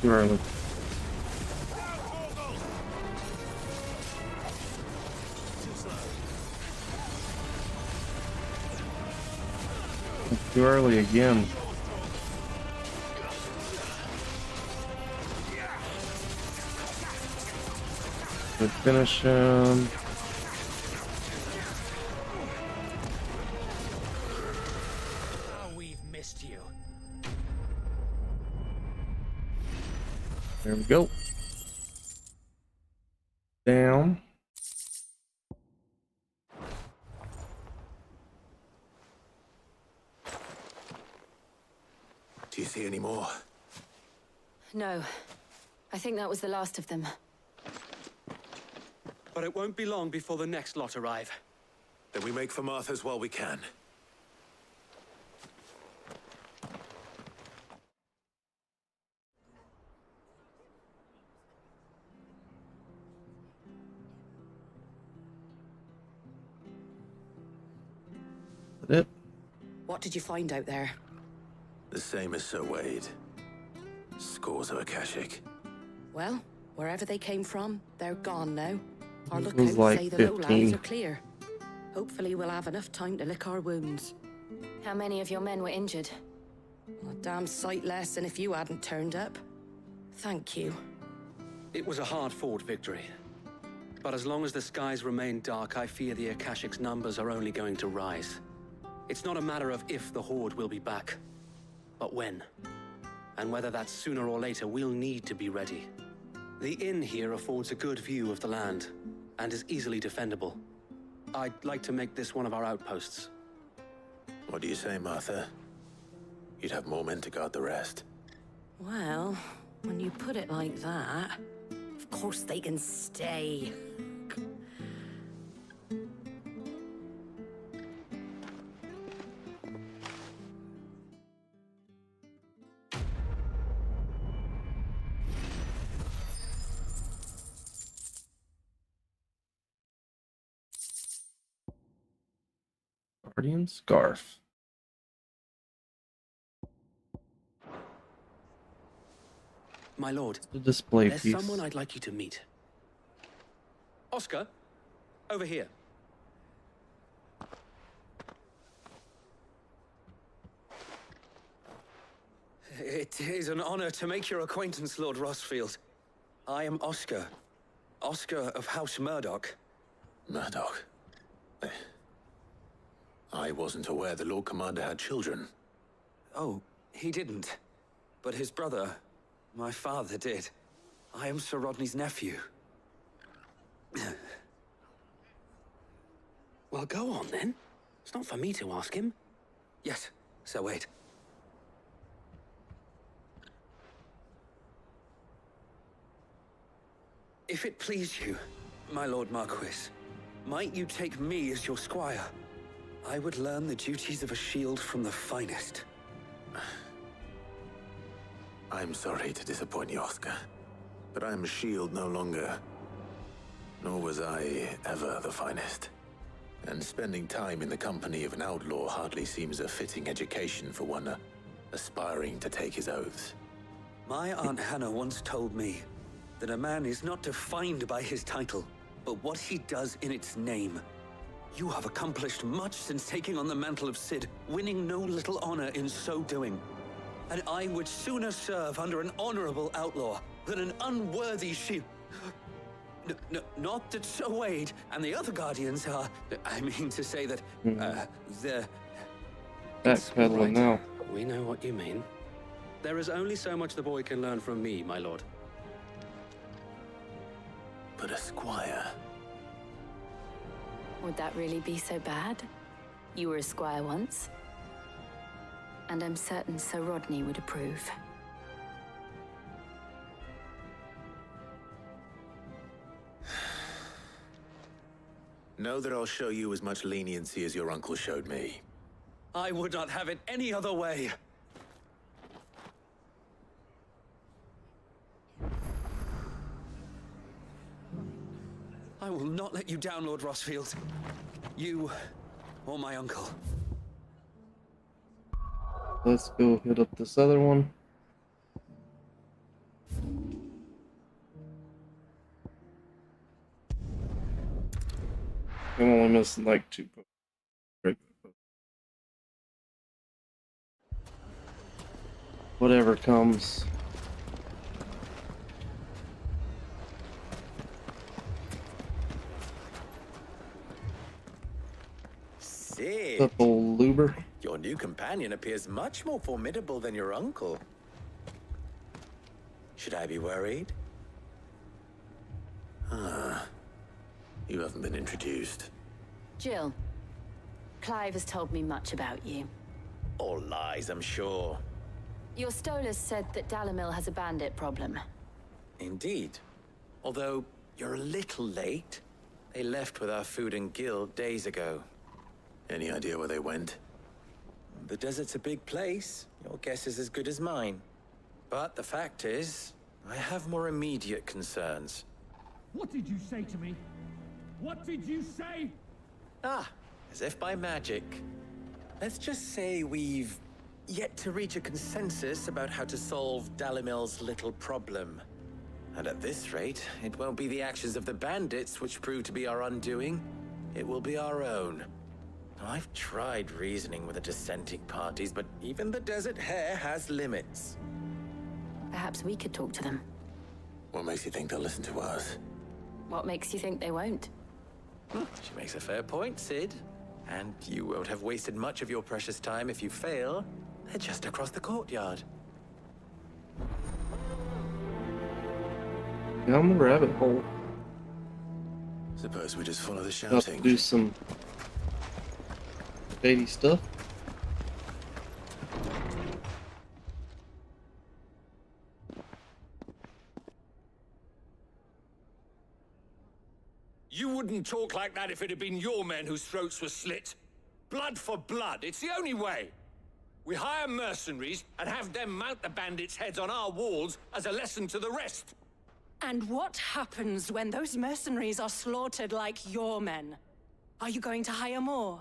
Too early. Too early again. Good finish him. We've missed you. There we go. Down. Do you see any more? No. I think that was the last of them. But it won't be long before the next lot arrive. Then we make for Martha's while we can. That's it. What did you find out there? The same as Sir Wade. Scores of Akashic. Well, wherever they came from, they're gone now. Our It lookouts was like say the 15. lowlands are clear. Hopefully we'll have enough time to lick our wounds. How many of your men were injured? A damn sight less than if you hadn't turned up. Thank you. It was a hard-fought victory. But as long as the skies remain dark, I fear the Akashic's numbers are only going to rise. It's not a matter of if the Horde will be back, but when. And whether that's sooner or later, we'll need to be ready. The inn here affords a good view of the land, and is easily defendable. I'd like to make this one of our outposts. What do you say, Martha? You'd have more men to guard the rest. Well, when you put it like that, of course they can stay. Guardian Scarf. My lord, The display there's piece. someone I'd like you to meet. Oscar, over here. It is an honor to make your acquaintance, Lord Rossfield. I am Oscar. Oscar of House Murdoch. Murdoch? I wasn't aware the Lord Commander had children. Oh, he didn't. But his brother, my father, did. I am Sir Rodney's nephew. Well, go on then. It's not for me to ask him. Yes, Sir Wade. If it please you, my Lord Marquis, might you take me as your squire? I would learn the duties of a shield from the finest. I'm sorry to disappoint you, Oscar, but I'm a shield no longer. Nor was I ever the finest. And spending time in the company of an outlaw hardly seems a fitting education for one aspiring to take his oaths. My Aunt Hannah once told me that a man is not defined by his title, but what he does in its name. You have accomplished much since taking on the mantle of Cid, winning no little honor in so doing. And I would sooner serve under an honorable outlaw than an unworthy shield. Not that Sir Wade and the other guardians are... I mean to say that, they're... Backpedaling now. We know what you mean. There is only so much the boy can learn from me, my lord. But a squire... Would that really be so bad? You were a squire once. And I'm certain Sir Rodney would approve. Know that I'll show you as much leniency as your uncle showed me. I would not have it any other way. I will not let you down, Lord Rossfield. You or my uncle. Let's go hit up this other one. I'm only missing like 2 posts. Whatever comes. Cid, What's up, old Luber? your new companion appears much more formidable than your uncle. Should I be worried? Ah, you haven't been introduced. Jill, Clive has told me much about you. All lies, I'm sure. Your Stolas said that Dalamil has a bandit problem. Indeed. Although, you're a little late. They left with our food and guild days ago. Any idea where they went? The desert's a big place. Your guess is as good as mine. But the fact is, I have more immediate concerns. What did you say to me? What did you say? Ah, as if by magic. Let's just say we've yet to reach a consensus about how to solve Dalimil's little problem. And at this rate, it won't be the actions of the bandits which prove to be our undoing. It will be our own. I've tried reasoning with the dissenting parties, but even the Desert Hare has limits. Perhaps we could talk to them. What makes you think they'll listen to us? What makes you think they won't? She makes a fair point, Sid. And you won't have wasted much of your precious time if you fail. They're just across the courtyard. Down the rabbit hole. Suppose we just follow the About shouting. to do some shady stuff. You wouldn't talk like that if it had been your men whose throats were slit. Blood for blood, it's the only way. We hire mercenaries and have them mount the bandits' heads on our walls as a lesson to the rest. And what happens when those mercenaries are slaughtered like your men? Are you going to hire more?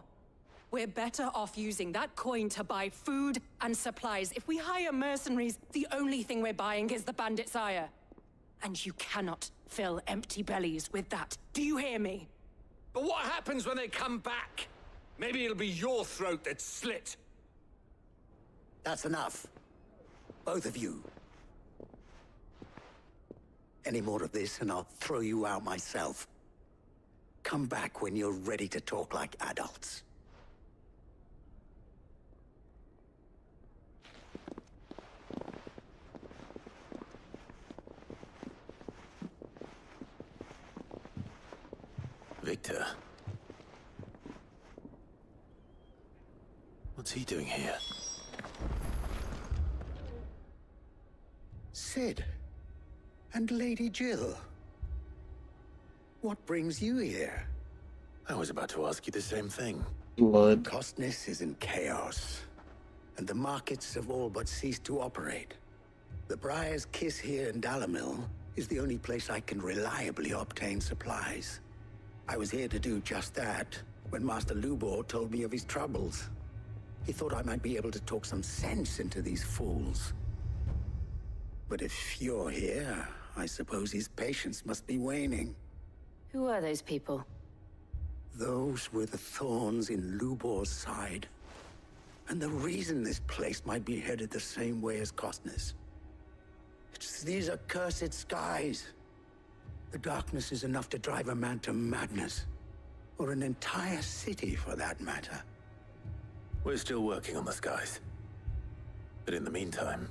We're better off using that coin to buy food and supplies. If we hire mercenaries, the only thing we're buying is the bandits' ire. And you cannot fill empty bellies with that. Do you hear me? But what happens when they come back? Maybe it'll be your throat that's slit. That's enough. Both of you. Any more of this and I'll throw you out myself. Come back when you're ready to talk like adults. Victor. What's he doing here? Sid. And Lady Jill. What brings you here? I was about to ask you the same thing. Blood. Costness is in chaos, and the markets have all but ceased to operate. The Briar's Kiss here in Dalimil is the only place I can reliably obtain supplies. I was here to do just that when Master Lubor told me of his troubles. He thought I might be able to talk some sense into these fools. But if you're here, I suppose his patience must be waning. Who are those people? Those were the thorns in Lubor's side. And the reason this place might be headed the same way as Costness. It's these accursed skies. The darkness is enough to drive a man to madness. Or an entire city, for that matter. We're still working on the skies. But in the meantime,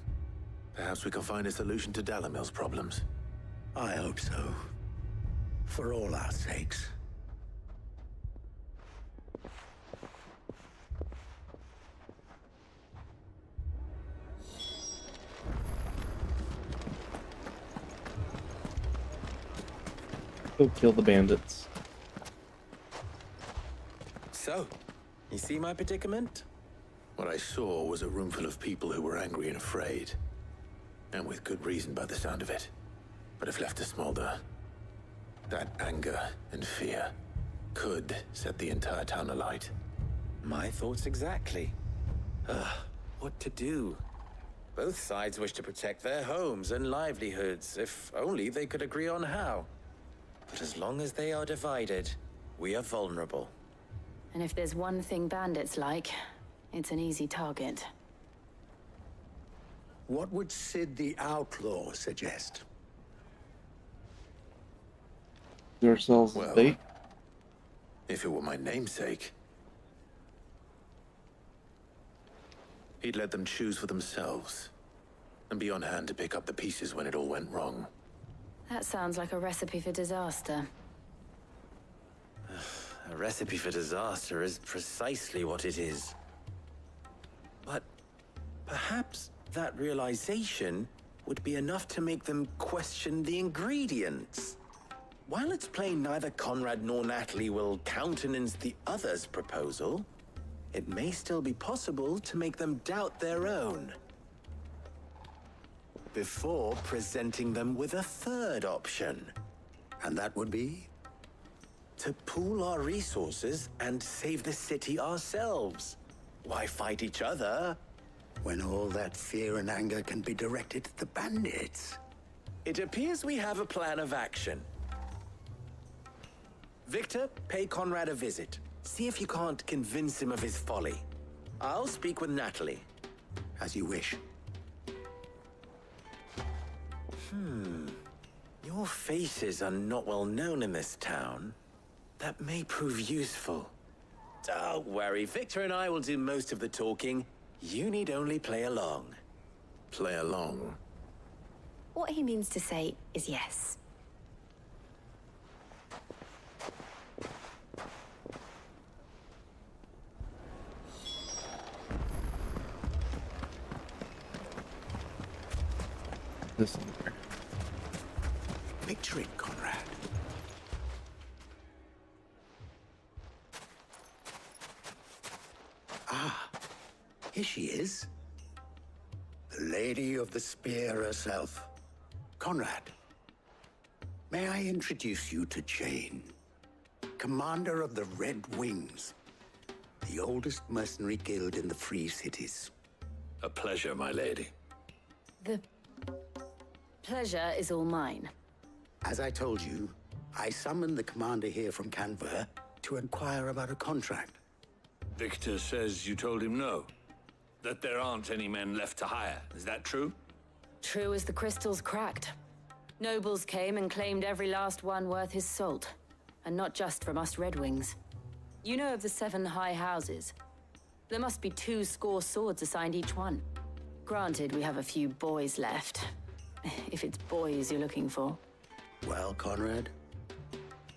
perhaps we can find a solution to Dalimil's problems. I hope so. For all our sakes. Go kill the bandits. So, you see my predicament? What I saw was a room full of people who were angry and afraid. And with good reason by the sound of it. But if left to smolder, that anger and fear could set the entire town alight. My thoughts exactly. What to do? Both sides wish to protect their homes and livelihoods, if only they could agree on how. But as long as they are divided, we are vulnerable. And if there's one thing bandits like, it's an easy target. What would Sid the Outlaw suggest? Yourselves well, bait. If it were my namesake, he'd let them choose for themselves and be on hand to pick up the pieces when it all went wrong. That sounds like a recipe for disaster. A recipe for disaster is precisely what it is. But perhaps that realization would be enough to make them question the ingredients. While it's plain neither Conrad nor Natalie will countenance the other's proposal, it may still be possible to make them doubt their own. Before presenting them with a third option. And that would be? To pool our resources and save the city ourselves. Why fight each other? When all that fear and anger can be directed at the bandits. It appears we have a plan of action. Victor, pay Conrad a visit. See if you can't convince him of his folly. I'll speak with Natalie. As you wish. Your faces are not well known in this town. That may prove useful. Don't worry, Victor and I will do most of the talking. You need only play along. Play along? What he means to say is yes. Listen. Picture it, Conrad. Ah, here she is. The Lady of the Spear herself. Conrad, may I introduce you to Jane, commander of the Red Wings, the oldest mercenary guild in the Free Cities. A pleasure, my lady. The pleasure is all mine. As I told you, I summoned the commander here from Canver to inquire about a contract. Victor says you told him no. That there aren't any men left to hire. Is that true? True as the crystals cracked. Nobles came and claimed every last one worth his salt. And not just from us Red Wings. You know of the 7 high houses. There must be 2 swords assigned each one. Granted, we have a few boys left. If it's boys you're looking for. Well, Conrad,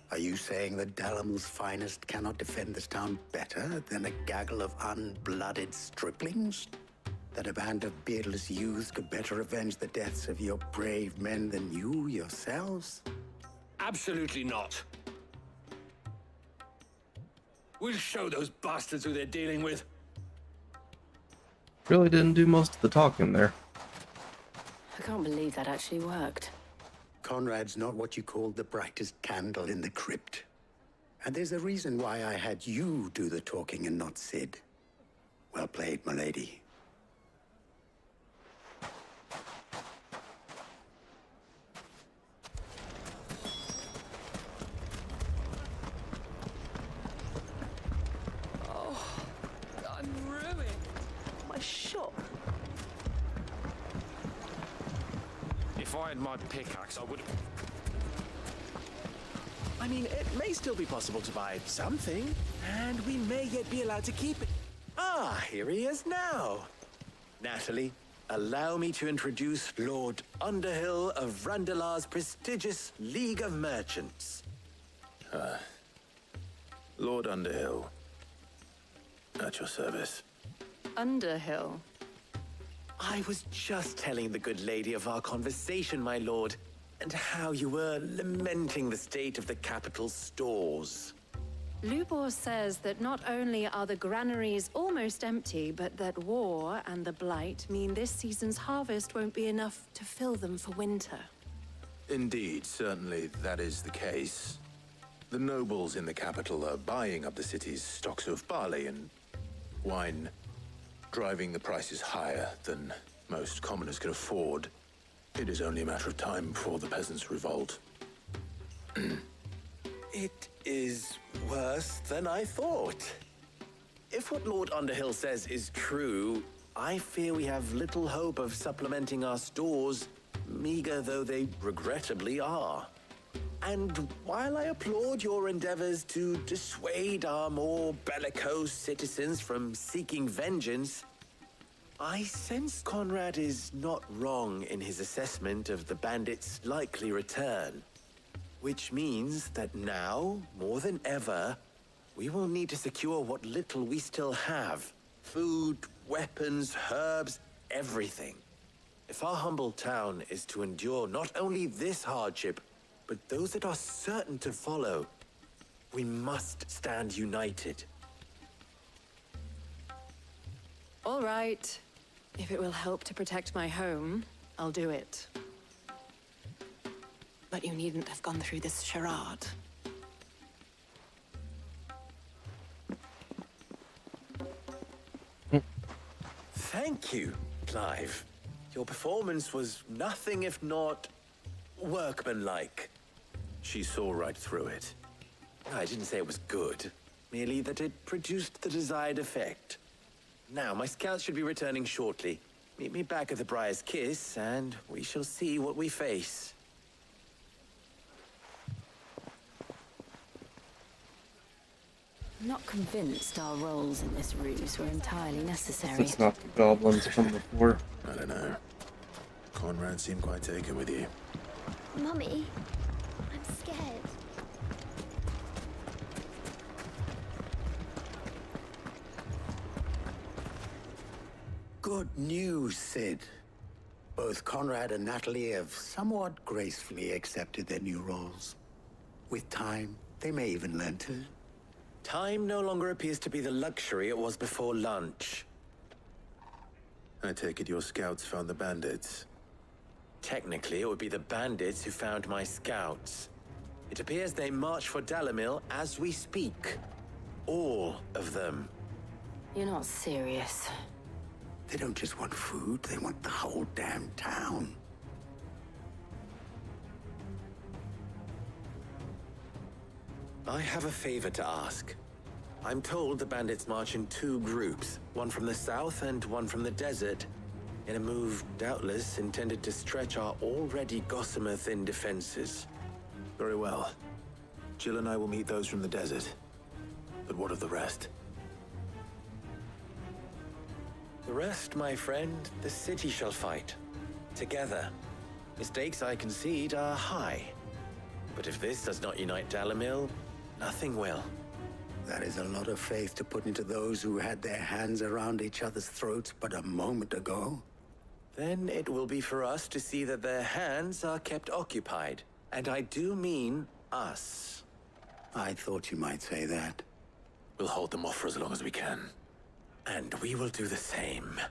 are you saying that Dalamil's finest cannot defend this town better than a gaggle of unblooded striplings? That a band of beardless youths could better avenge the deaths of your brave men than you yourselves? Absolutely not. We'll show those bastards who they're dealing with. Really didn't do most of the talking there. I can't believe that actually worked. Conrad's not what you called the brightest candle in the crypt. And there's a reason why I had you do the talking and not Sid. Well played, my lady. Oh, I'm ruined. My shop. If I had my pickaxe, I would have... I mean, it may still be possible to buy something, and we may yet be allowed to keep it. Ah, here he is now. Natalie, allow me to introduce Lord Underhill of Randalar's prestigious League of Merchants. Lord Underhill. At your service. Underhill? I was just telling the good lady of our conversation, my lord, and how you were lamenting the state of the capital's stores. Lubor says that not only are the granaries almost empty, but that war and the Blight mean this season's harvest won't be enough to fill them for winter. Indeed, certainly that is the case. The nobles in the capital are buying up the city's stocks of barley and wine, driving the prices higher than most commoners can afford. It is only a matter of time before the peasants revolt. It is worse than I thought. If what Lord Underhill says is true, I fear we have little hope of supplementing our stores, meager though they regrettably are. And while I applaud your endeavors to dissuade our more bellicose citizens from seeking vengeance, I sense Conrad is not wrong in his assessment of the bandits' likely return. Which means that now, more than ever, we will need to secure what little we still have. Food, weapons, herbs, everything. If our humble town is to endure not only this hardship, but those that are certain to follow, we must stand united. All right. If it will help to protect my home, I'll do it. But you needn't have gone through this charade. Thank you, Clive. Your performance was nothing if not workmanlike. She saw right through it. I didn't say it was good, merely that it produced the desired effect. Now, my scouts should be returning shortly. Meet me back at the Briar's Kiss, and we shall see what we face. I'm not convinced our roles in this ruse were entirely necessary. It's not the goblins from before. I don't know. Conrad seemed quite taken with you. Mummy, I'm scared. Good news, Sid. Both Conrad and Natalie have somewhat gracefully accepted their new roles. With time, they may even learn to... Time no longer appears to be the luxury it was before lunch. I take it your scouts found the bandits. Technically, it would be the bandits who found my scouts. It appears they march for Dalimil as we speak. All of them. You're not serious. They don't just want food, they want the whole damn town. I have a favor to ask. I'm told the bandits march in 2 groups, one from the south and one from the desert, in a move doubtless intended to stretch our already gossamer-thin defenses. Very well. Jill and I will meet those from the desert. But what of the rest? The rest, my friend, the city shall fight. Together. The stakes, I concede, are high. But if this does not unite Dalimil, nothing will. That is a lot of faith to put into those who had their hands around each other's throats but a moment ago. Then it will be for us to see that their hands are kept occupied. And I do mean us. I thought you might say that. We'll hold them off for as long as we can. And we will do the same.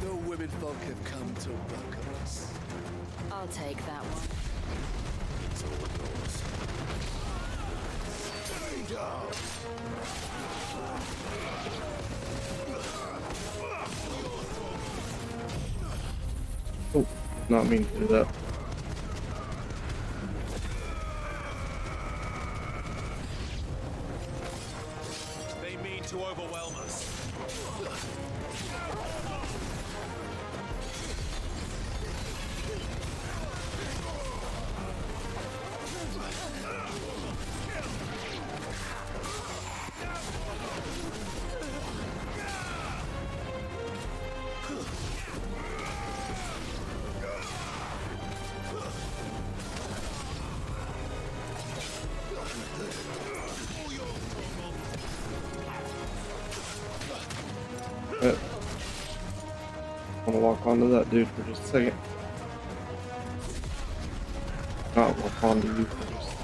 The women folk have come to welcome us. I'll take that one. It's all yours. Stay down! Oh, not mean to do that. They mean to overwhelm us. I want to walk onto that dude for just a second. Not walk onto you for just a second.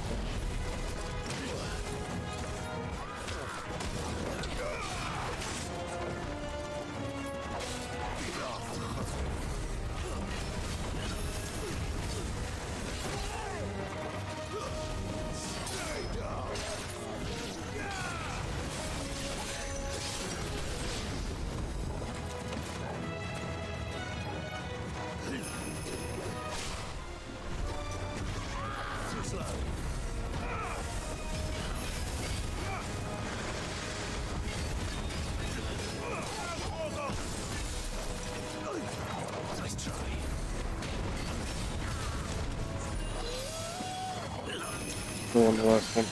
Go on the last one.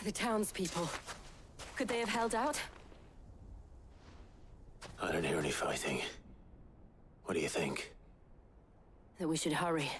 The townspeople. Could they have held out? I don't hear any fighting. What do you think? That we should hurry.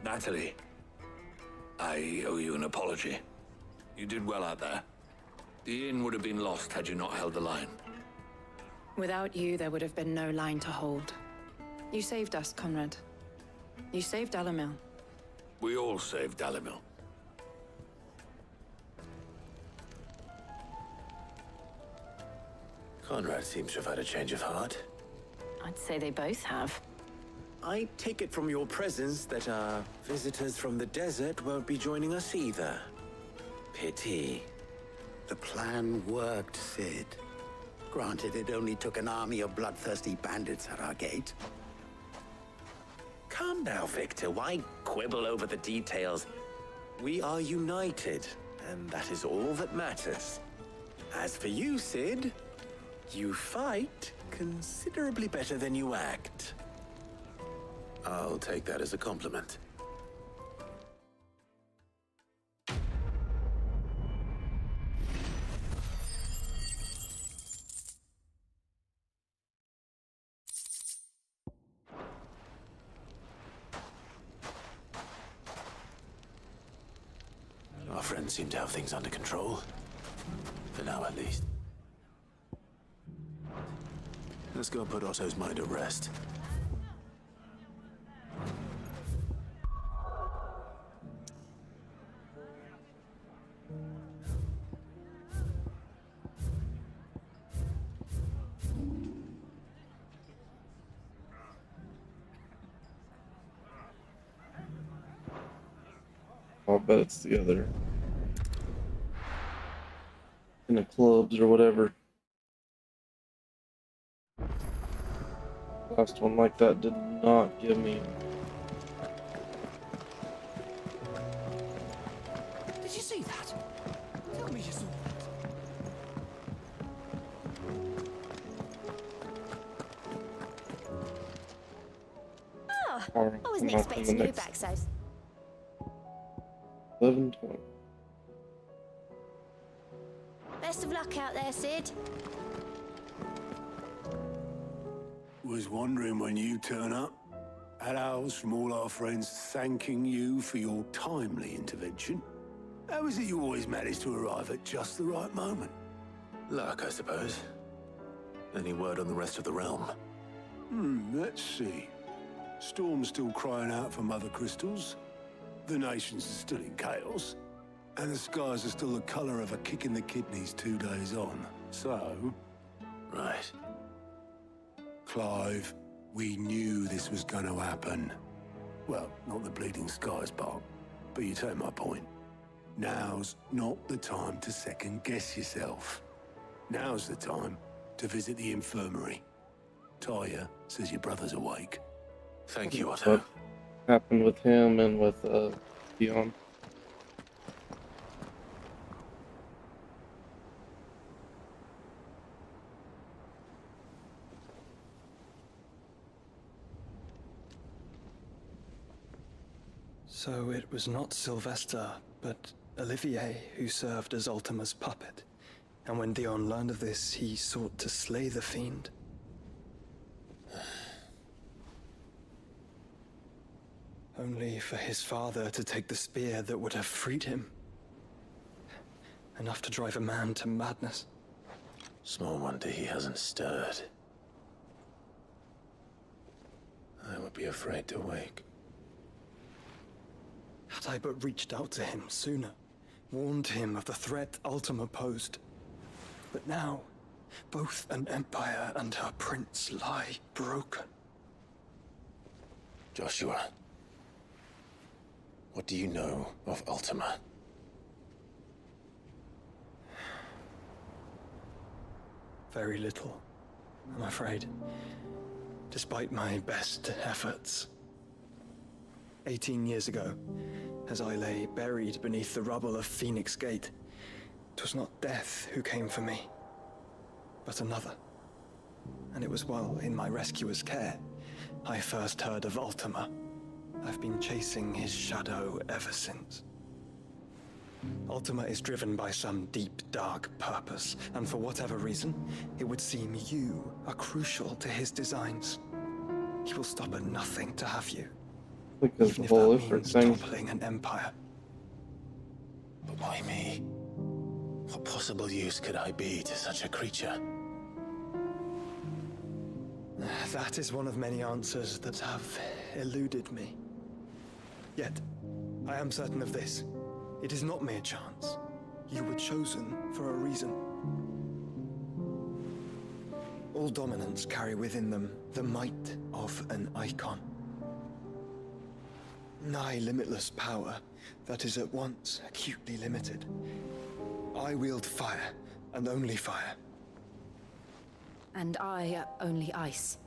Natalie, I owe you an apology. You did well out there. The inn would have been lost had you not held the line. Without you, there would have been no line to hold. You saved us, Conrad. You saved Dalimil. We all saved Dalimil. Conrad seems to have had a change of heart. I'd say they both have. I take it from your presence that our visitors from the desert won't be joining us either. Pity. The plan worked, Sid. Granted, it only took an army of bloodthirsty bandits at our gate. Calm now, Victor. Why quibble over the details? We are united, and that is all that matters. As for you, Sid, you fight considerably better than you act. I'll take that as a compliment. Our friends seem to have things under control. For now, at least. Let's go and put Otto's mind at rest. I'll bet it's the other in the clubs or whatever. Last one like that did not give me. Did you see that? Tell me you saw Oh, Alright, I wasn't I'm off on expecting the you next. back so. 11:20. Best of luck out there, Sid. Was wondering when you turn up. Had owls from all our friends thanking you for your timely intervention. How is it you always manage to arrive at just the right moment? Luck, I suppose. Any word on the rest of the realm? Let's see. Storm's still crying out for mother crystals. The nations are still in chaos. And the skies are still the colour of a kick in the kidneys 2 days on. So... Right. Clive, we knew this was going to happen. Well, not the bleeding skies part, but you take my point. Now's not the time to second-guess yourself. Now's the time to visit the infirmary. Talia says your brother's awake. Thank you, Otto. What happened with him and with Dion? So it was not Sylvester, but Olivier who served as Ultima's puppet. And when Dion learned of this, he sought to slay the fiend. Only for his father to take the spear that would have freed him. Enough to drive a man to madness. Small wonder he hasn't stirred. I would be afraid to wake. Had I but reached out to him sooner, warned him of the threat Ultima posed. But now, both an empire and her prince lie broken. Joshua, what do you know of Ultima? Very little, I'm afraid. Despite my best efforts. 18 years ago, as I lay buried beneath the rubble of Phoenix Gate, it was not death who came for me, but another. And it was while in my rescuer's care, I first heard of Ultima. I've been chasing his shadow ever since. Ultima is driven by some deep, dark purpose, and for whatever reason, it would seem you are crucial to his designs. He will stop at nothing to have you, because even the if whole that means thing. toppling an empire. But why me? What possible use could I be to such a creature? That is one of many answers that have eluded me. Yet, I am certain of this. It is not mere chance. You were chosen for a reason. All dominants carry within them the might of an icon. Nigh limitless power that is at once acutely limited. I wield fire, and only fire. And I only ice.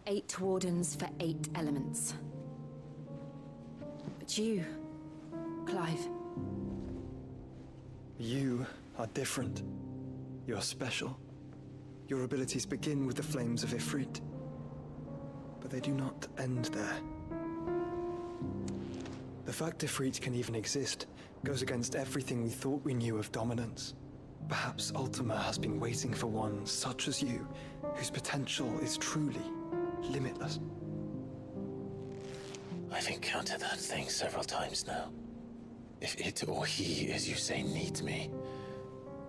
8 wardens for 8 elements. But you, Clive. You are different. You're special. Your abilities begin with the flames of Ifrit. But they do not end there. The fact Ifrit can even exist goes against everything we thought we knew of dominance. Perhaps Ultima has been waiting for one such as you, whose potential is truly limitless. I've encountered that thing several times now. If it or he, as you say, needs me,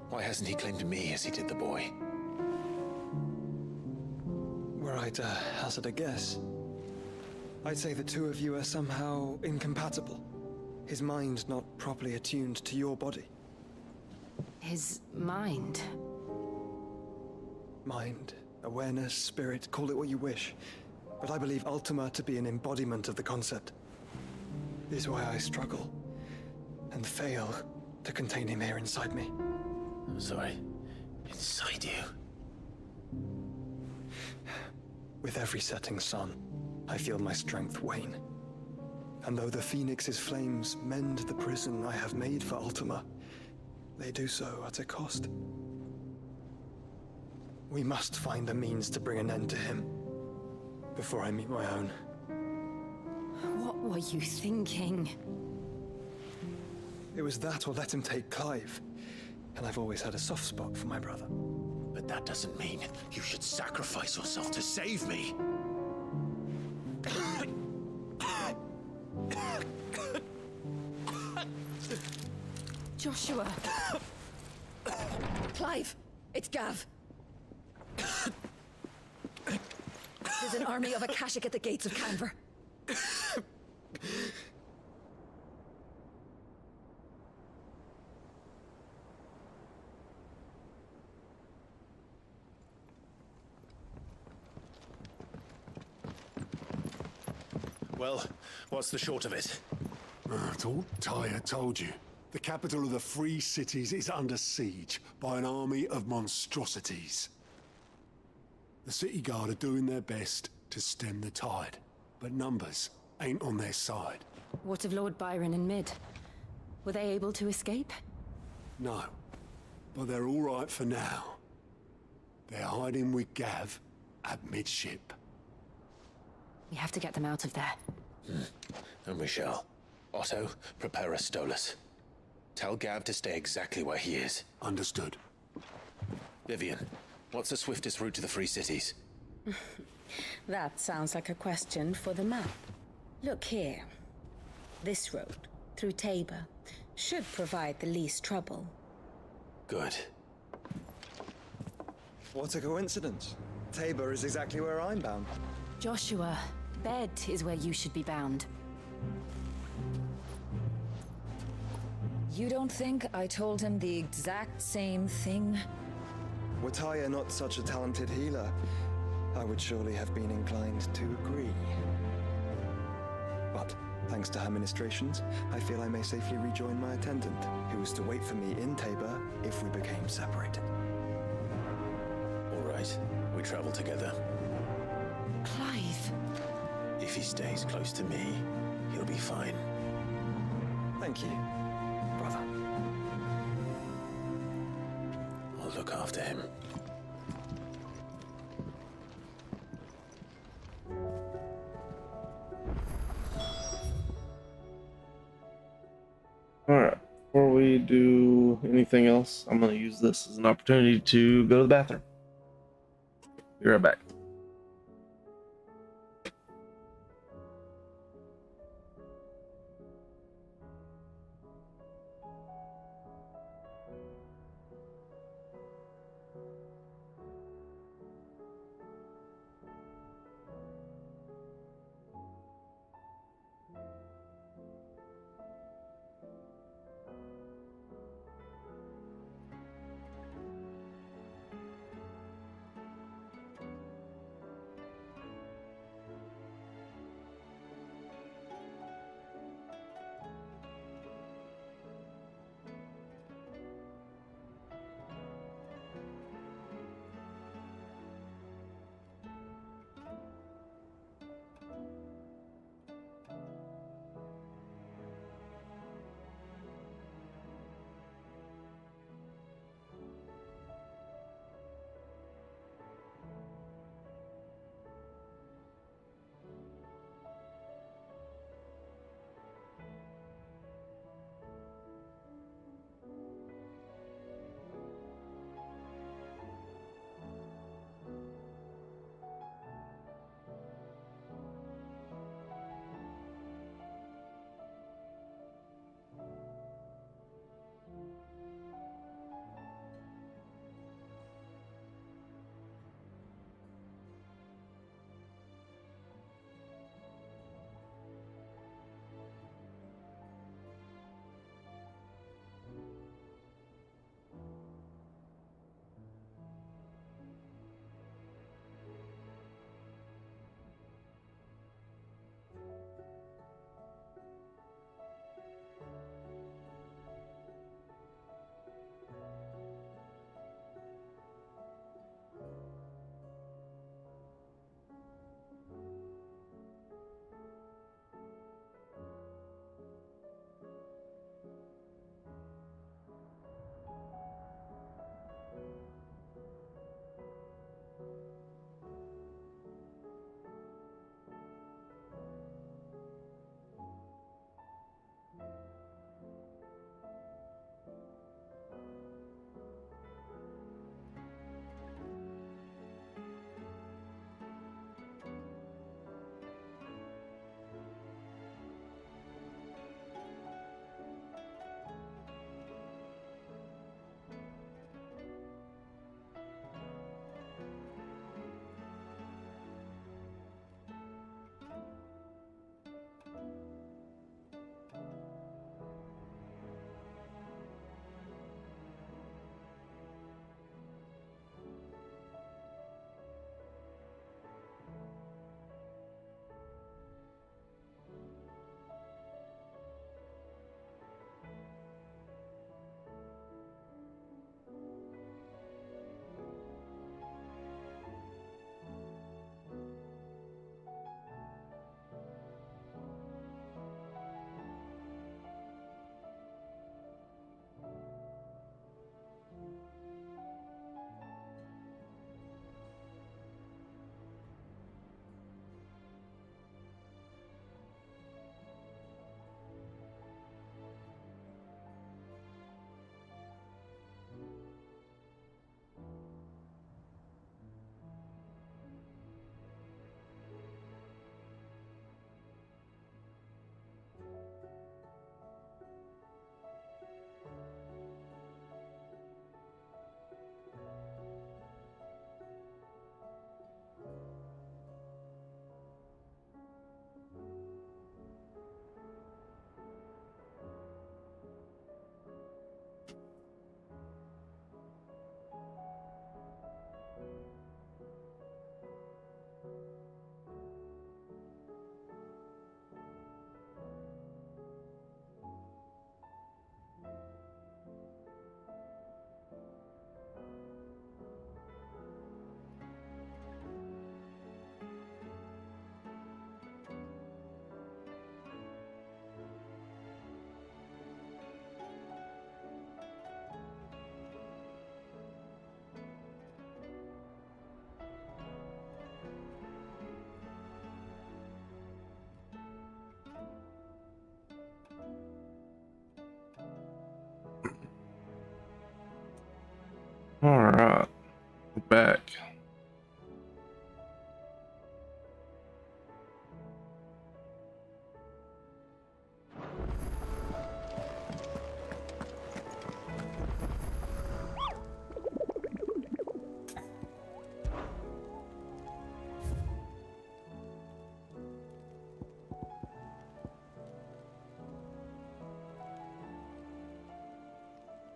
why hasn't he claimed me as he did the boy? Were I to hazard a guess, I'd say the two of you are somehow incompatible. His mind not properly attuned to your body. His mind? Mind, awareness, spirit, call it what you wish. But I believe Ultima to be an embodiment of the concept. This is why I struggle and fail to contain him here inside me. I'm sorry. Inside you? With every setting sun, I feel my strength wane. And though the Phoenix's flames mend the prison I have made for Ultima, they do so at a cost. We must find a means to bring an end to him before I meet my own. What were you thinking? It was that or let him take Clive. And I've always had a soft spot for my brother. But that doesn't mean you should sacrifice yourself to save me. Joshua! Clive! It's Gav! There's an army of Akashic at the gates of Canver. Well, what's the short of it? I thought Tyre told you. The capital of the Free Cities is under siege by an army of monstrosities. The city guard are doing their best to stem the tide, but numbers ain't on their side. What of Lord Byron and Mid? Were they able to escape? No, but they're all right for now. They're hiding with Gav at midship. We have to get them out of there. And we shall. Otto, prepare a Stolas. Tell Gav to stay exactly where he is. Understood. Vivian, what's the swiftest route to the Free Cities? That sounds like a question for the map. Look here. This road, through Tabor, should provide the least trouble. Good. What a coincidence. Tabor is exactly where I'm bound. Joshua, bed is where you should be bound. You don't think I told him the exact same thing? Were Tyre not such a talented healer, I would surely have been inclined to agree. But, thanks to her ministrations, I feel I may safely rejoin my attendant, who was to wait for me in Tabor if we became separated. we travel together. Clive. If he stays close to me, he'll be fine. Thank you, brother. I'll look after him. Alright, before we do anything else, I'm going to use this as an opportunity to go to the bathroom. Be right back.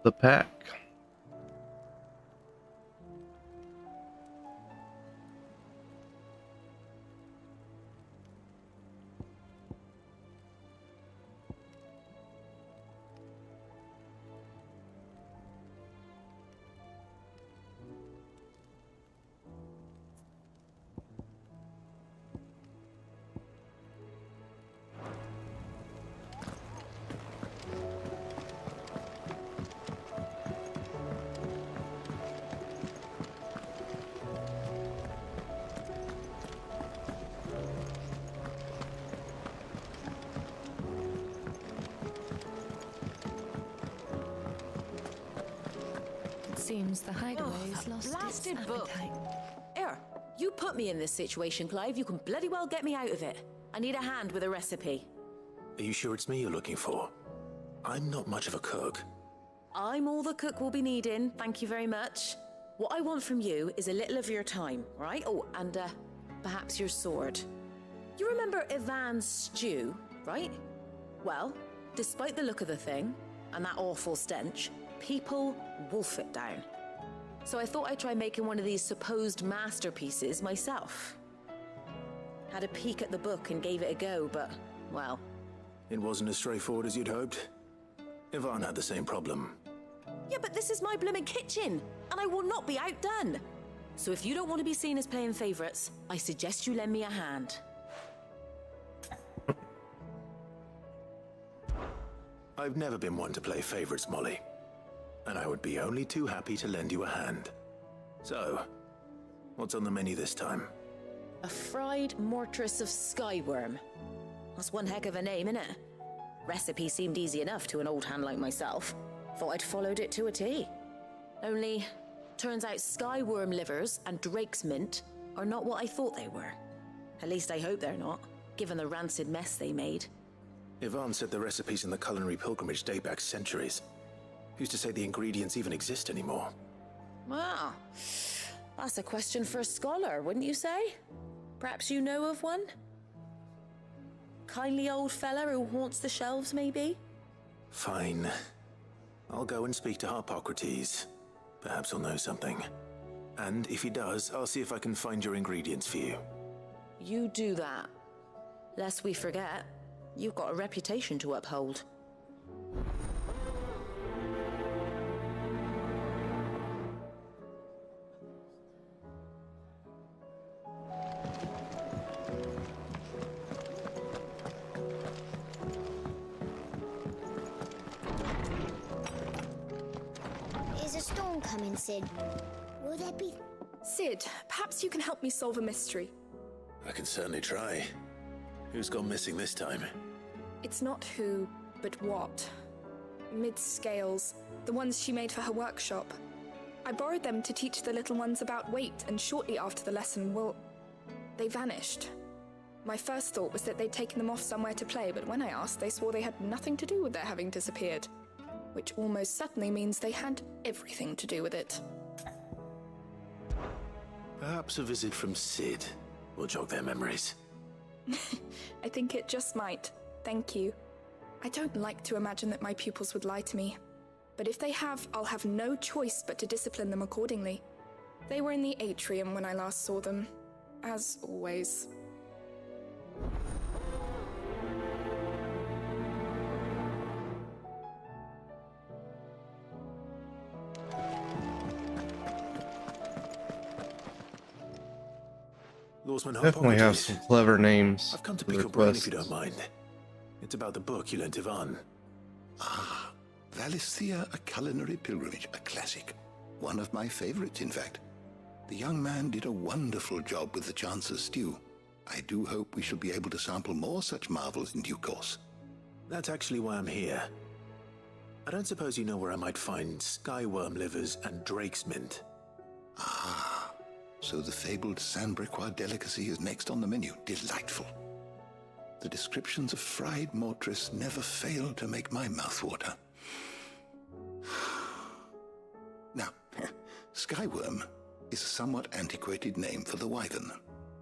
the pack. Seems the hideaway's lost blasted its book. appetite. Here, you put me in this situation, Clive. You can bloody well get me out of it. I need a hand with a recipe. Are you sure it's me you're looking for? I'm not much of a cook. I'm all the cook will be needing, thank you very much. What I want from you is a little of your time, right? Oh, and perhaps your sword. You remember Ivan's stew, right? Well, despite the look of the thing, and that awful stench, people wolf it down. So I thought I'd try making one of these supposed masterpieces myself. Had a peek at the book and gave it a go, but, well... It wasn't as straightforward as you'd hoped. Ivan had the same problem. Yeah, but this is my blimmin' kitchen, and I will not be outdone. So if you don't want to be seen as playing favourites, I suggest you lend me a hand. I've never been one to play favourites, Molly. And I would be only too happy to lend you a hand. So, what's on the menu this time? A fried mortress of skyworm. That's one heck of a name, innit? Recipe seemed easy enough to an old hand like myself. Thought I'd followed it to a T. Only, turns out skyworm livers and drake's mint are not what I thought they were. At least I hope they're not, given the rancid mess they made. Ivan said the recipes in the culinary pilgrimage date back centuries. Who's to say the ingredients even exist anymore? Well, that's a question for a scholar, wouldn't you say? Perhaps you know of one? Kindly old fella who haunts the shelves, maybe? Fine. I'll go and speak to Harpocrates. Perhaps he'll know something. And if he does, I'll see if I can find your ingredients for you. You do that. Lest we forget, you've got a reputation to uphold. Coming, Sid. Will there be... Sid, perhaps you can help me solve a mystery. I can certainly try. Who's gone missing this time? It's not who, but what. Mid's scales, the ones she made for her workshop. I borrowed them to teach the little ones about weight, and shortly after the lesson, well, they vanished. My first thought was that they'd taken them off somewhere to play, but when I asked, they swore they had nothing to do with their having disappeared. Which almost certainly means they had everything to do with it. Perhaps a visit from Sid will jog their memories. I think it just might. Thank you. I don't like to imagine that my pupils would lie to me. But if they have, I'll have no choice but to discipline them accordingly. They were in the atrium when I last saw them. As always. Definitely have some clever names. I've come to pick your brain if you don't mind. It's about the book you lent Ivan. Ah, Valisthea, a culinary pilgrimage, a classic. One of my favorites, in fact. The young man did a wonderful job with the Chance's stew. I do hope we shall be able to sample more such marvels in due course. That's actually why I'm here. I don't suppose you know where I might find skyworm livers and drake's mint. Ah, so the fabled Sandbrequois delicacy is next on the menu. Delightful. The descriptions of fried mortress never fail to make my mouth water. Now, skyworm is a somewhat antiquated name for the wyvern,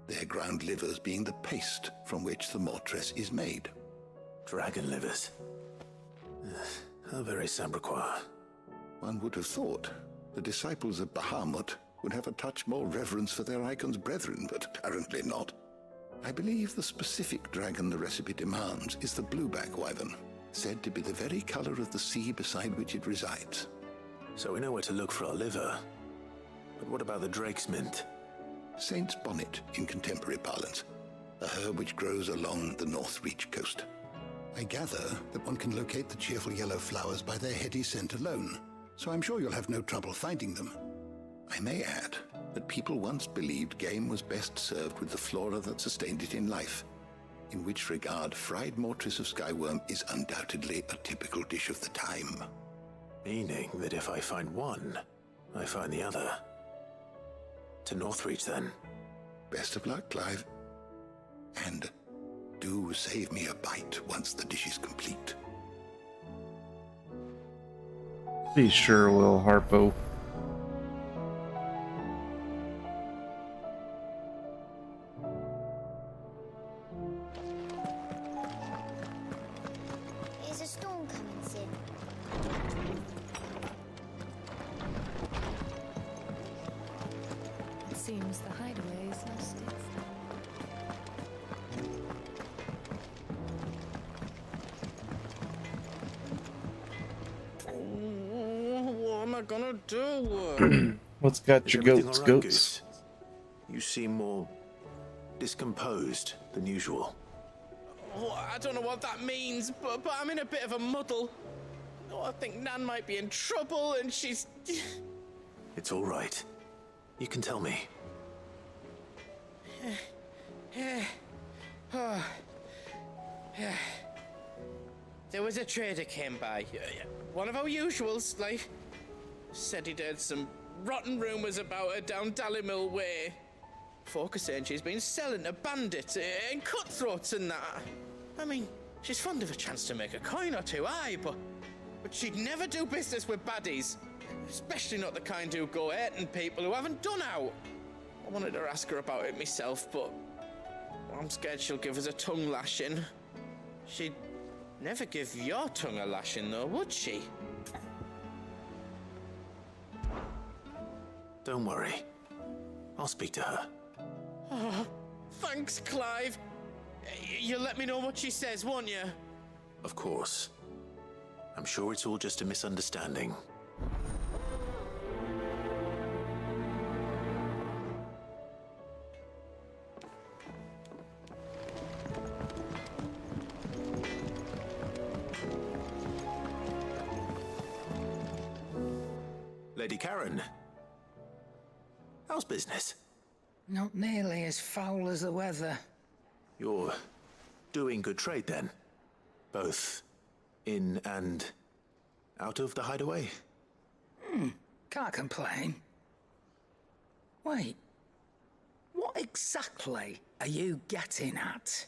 their ground livers being the paste from which the mortress is made. Dragon livers. How very Sandbrequois. One would have thought the disciples of Bahamut would have a touch more reverence for their icon's brethren, but apparently not. I believe the specific dragon the recipe demands is the blueback wyvern, said to be the very color of the sea beside which it resides. So we know where to look for our liver. But what about the drake's mint? Saint's bonnet in contemporary parlance, a herb which grows along the North Reach coast. I gather that one can locate the cheerful yellow flowers by their heady scent alone, so I'm sure you'll have no trouble finding them. I may add that people once believed game was best served with the flora that sustained it in life, in which regard fried mortress of skyworm is undoubtedly a typical dish of the time. Meaning that if I find one, I find the other. To Northreach, then. Best of luck, Clive. And do save me a bite once the dish is complete. Be sure, Will Harpo. Is a storm coming, Sid? It seems the hideaway is lost its... What am I gonna do? What's got your Everything goats, all right, goats? Goose? You seem more discomposed than usual. Oh, I don't know what that means, but I'm in a bit of a muddle. Oh, I think Nan might be in trouble, and she's... It's all right. You can tell me. There was a trader came by. One of our usuals, like. Said he'd heard some rotten rumours about her down Dalimil Way. Folk are saying she's been selling to bandits and cutthroats and that. I mean, she's fond of a chance to make a coin or two, aye, but she'd never do business with baddies. Especially not the kind who go hurting people who haven't done out. I wanted to ask her about it myself, but I'm scared she'll give us a tongue lashing. She'd never give your tongue a lashing, though, would she? Don't worry. I'll speak to her. Oh, thanks, Clive. You'll let me know what she says, won't you? Of course. I'm sure it's all just a misunderstanding. Lady Karen, how's business? Not nearly as foul as the weather. You're doing good trade then? Both in and out of the hideaway? Can't complain. Wait, what exactly are you getting at?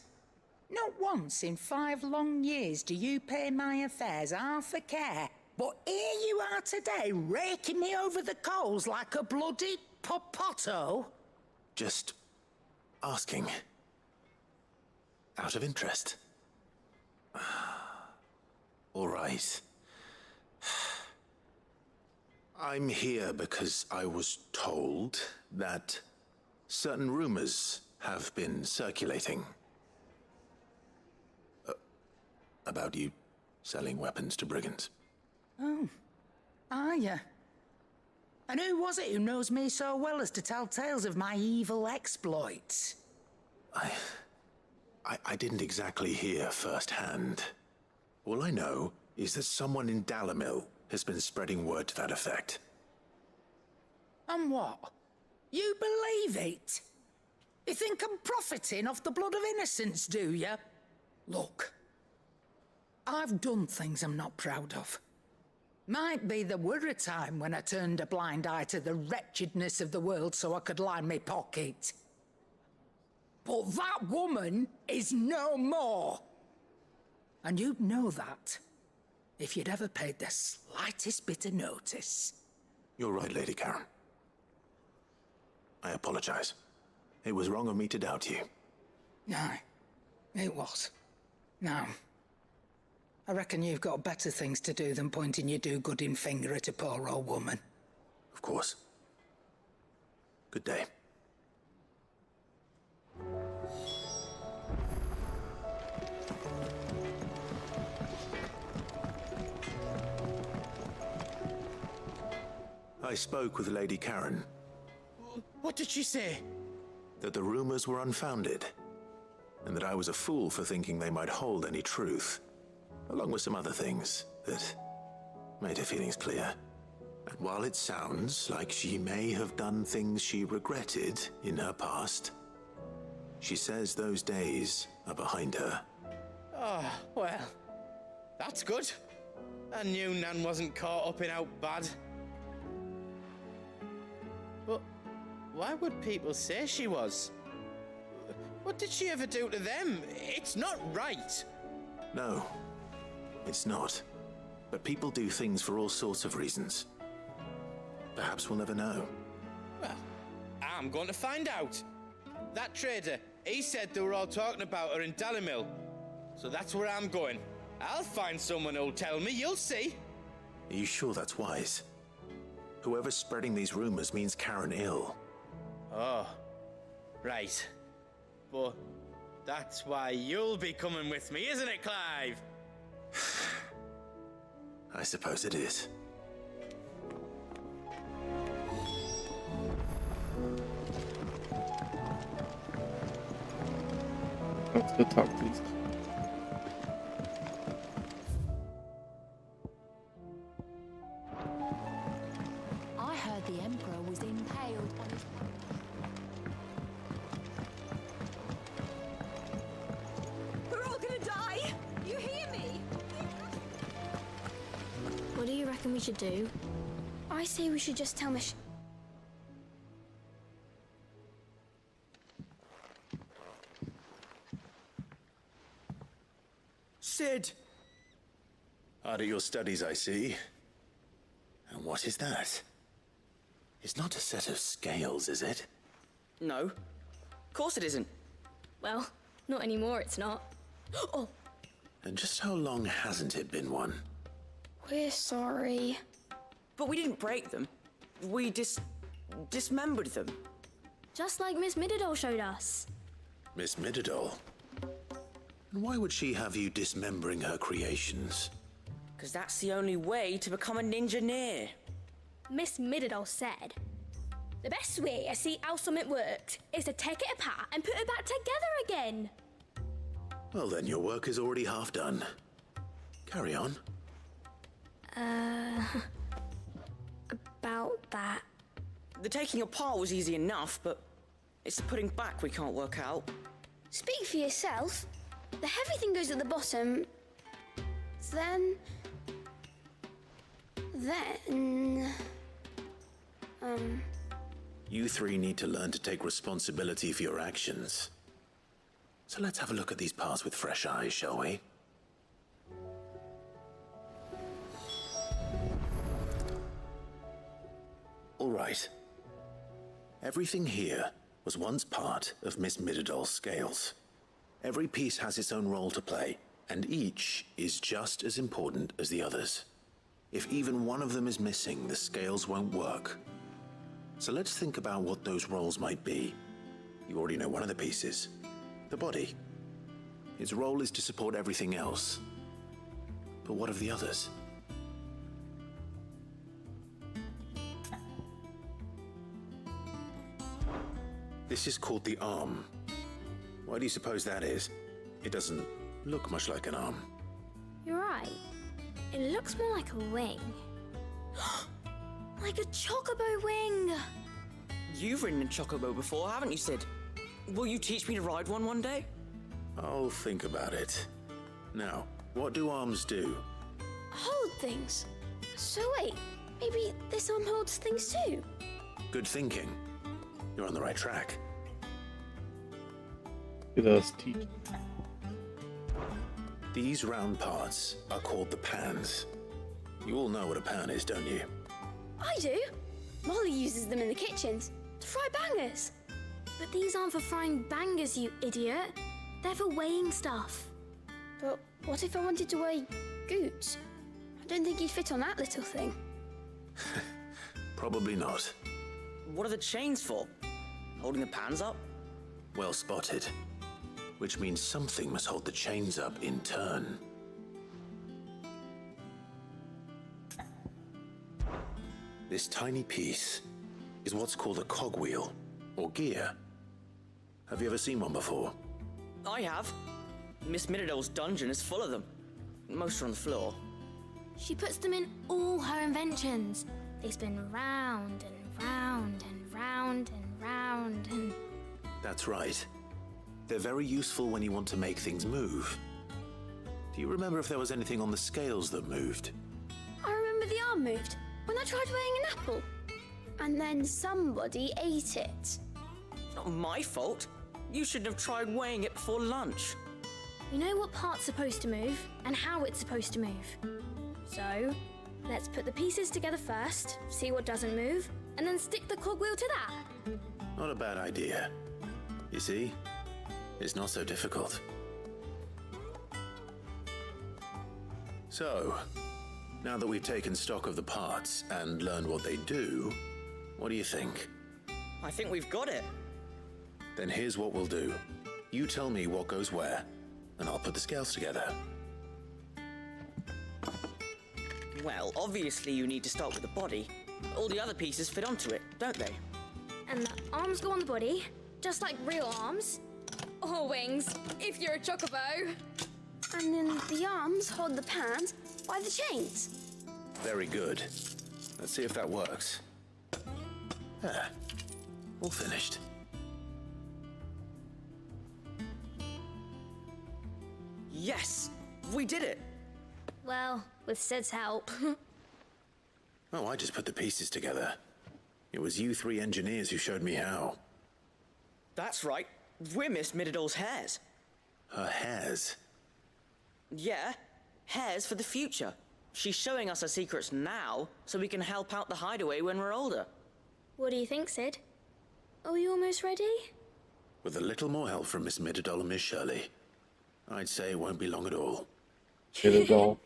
Not once in 5 long years do you pay my affairs half a care, but here you are today raking me over the coals like a bloody popoto? Just asking. Out of interest. All right. I'm here because I was told that certain rumors have been circulating. About you selling weapons to brigands. Oh, are you? And who was it who knows me so well as to tell tales of my evil exploits? I didn't exactly hear firsthand. All I know is that someone in Dalimil has been spreading word to that effect. And what? You believe it? You think I'm profiting off the blood of innocents, do you? Look, I've done things I'm not proud of. Might be there were a time when I turned a blind eye to the wretchedness of the world so I could line my pocket. But that woman is no more. And you'd know that if you'd ever paid the slightest bit of notice. You're right, Lady Karen. I apologize. It was wrong of me to doubt you. No, it was. Now, I reckon you've got better things to do than pointing your do-gooding finger at a poor old woman. Of course. Good day. I spoke with Lady Karen. What did she say? That the rumors were unfounded, and that I was a fool for thinking they might hold any truth, along with some other things that made her feelings clear. And while it sounds like she may have done things she regretted in her past, she says those days are behind her. Oh, well, that's good. I knew Nan wasn't caught up in out bad. But why would people say she was? What did she ever do to them? It's not right. No, it's not. But people do things for all sorts of reasons. Perhaps we'll never know. Well, I'm going to find out. That trader, he said they were all talking about her in Dalimil. So that's where I'm going. I'll find someone who'll tell me, you'll see. Are you sure that's wise? Whoever's spreading these rumors means Karen ill. Oh, right. But that's why you'll be coming with me, isn't it, Clive? I suppose it is. Let's go talk to these. I heard the Emperor was impaled on his... We're all gonna die! You hear me? What do you reckon we should do? I say we should just tell Mich... Sid! Hard at your studies, I see. And what is that? It's not a set of scales, is it? No. Of course it isn't. Well, not anymore, it's not. Oh! And just how long hasn't it been one? We're sorry. But we didn't break them. We dismembered them. Just like Miss Mididol showed us. Miss Mididol? And why would she have you dismembering her creations? Because that's the only way to become a ninja-neer. Miss Mididol said, the best way I see how something works is to take it apart and put it back together again. Well then, your work is already half done. Carry on. About that. The taking apart was easy enough, but it's the putting back we can't work out. Speak for yourself. The heavy thing goes at the bottom. Then... You three need to learn to take responsibility for your actions. So let's have a look at these parts with fresh eyes, shall we? All right. Everything here was once part of Miss Mididol's scales. Every piece has its own role to play, and each is just as important as the others. If even one of them is missing, the scales won't work. So let's think about what those roles might be. You already know one of the pieces, the body. Its role is to support everything else. But what of the others? This is called the arm. Why do you suppose that is? It doesn't look much like an arm. You're right. It looks more like a wing. Like a chocobo wing! You've ridden a chocobo before, haven't you, Sid? Will you teach me to ride one day? I'll think about it. Now, what do arms do? Hold things. So wait, maybe this arm holds things too? Good thinking. You're on the right track. Look at us teach. These round parts are called the pans. You all know what a pan is, don't you? I do. Molly uses them in the kitchens to fry bangers. But these aren't for frying bangers, you idiot. They're for weighing stuff. But what if I wanted to weigh Goots. I don't think you'd fit on that little thing. Probably not. What are the chains for? Holding the pans up? Well spotted. Which means something must hold the chains up in turn. This tiny piece is what's called a cogwheel, or gear. Have you ever seen one before? I have. Miss Miradol's dungeon is full of them. Most are on the floor. She puts them in all her inventions. They spin round and round and round and round and... That's right. They're very useful when you want to make things move. Do you remember if there was anything on the scales that moved? I remember the arm moved when I tried weighing an apple. And then somebody ate it. It's not my fault. You shouldn't have tried weighing it before lunch. You know what part's supposed to move and how it's supposed to move. So, let's put the pieces together first, see what doesn't move, and then stick the cogwheel to that. Not a bad idea. You see, it's not so difficult. So, now that we've taken stock of the parts and learned what they do, what do you think? I think we've got it. Then here's what we'll do. You tell me what goes where, and I'll put the scales together. Well, obviously you need to start with the body. All the other pieces fit onto it, don't they? And the arms go on the body, just like real arms. Or wings, if you're a chocobo. And then the arms hold the pans by the chains. Very good. Let's see if that works. Ah, all finished. Yes! We did it! Well, with Sid's help. Oh, I just put the pieces together. It was you three engineers who showed me how. That's right. We're Miss Miradol's hairs. Her hairs? Yeah, hairs for the future. She's showing us her secrets now, so we can help out the hideaway when we're older. What do you think, Sid? Are you almost ready? With a little more help from Miss Miradol and Miss Shirley, I'd say it won't be long at all. Miradol.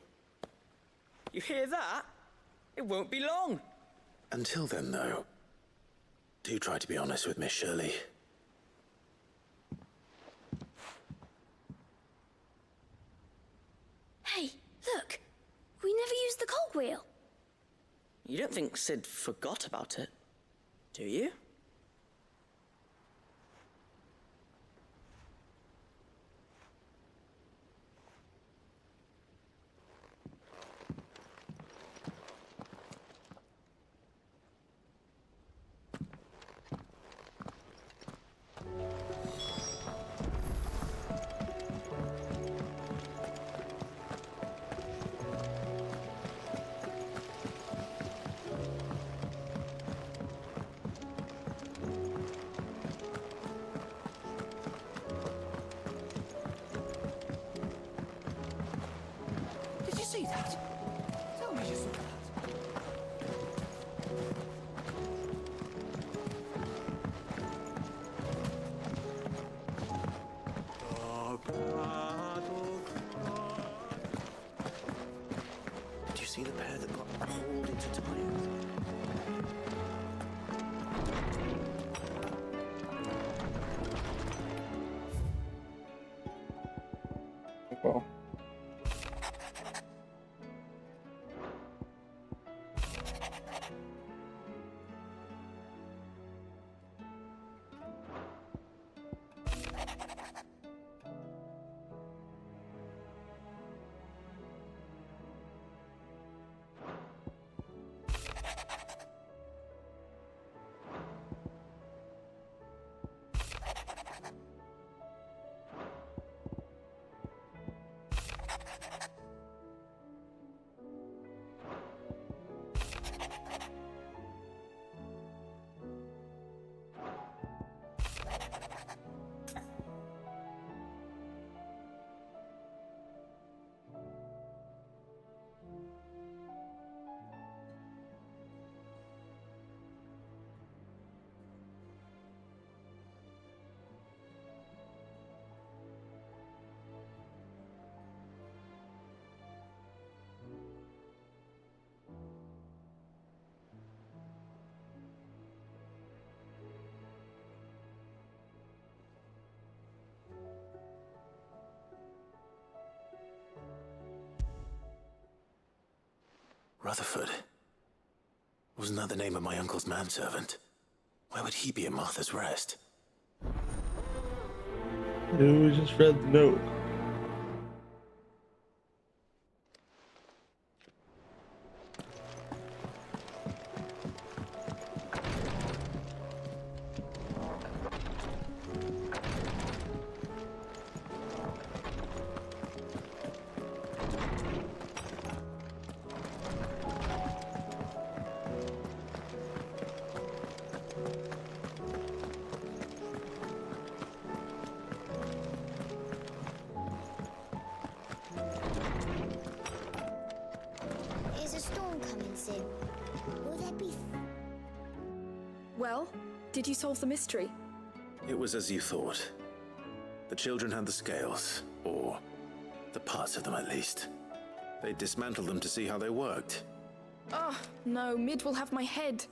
You hear that? It won't be long. Until then, though, do try to be honest with Miss Shirley. Hey, look! We never used the cogwheel. You don't think Sid forgot about it, do you? Did you see that? Tell me you saw that. Did you see the pair that got hauled into time? Well. Rutherford. Wasn't that the name of my uncle's manservant? Why would he be at Martha's Rest? We just read the note. Is a storm coming soon? Will there be... Well, did you solve the mystery? It was as you thought. The children had the scales, or the parts of them at least. They dismantled them to see how they worked. Oh, no, Mid will have my head.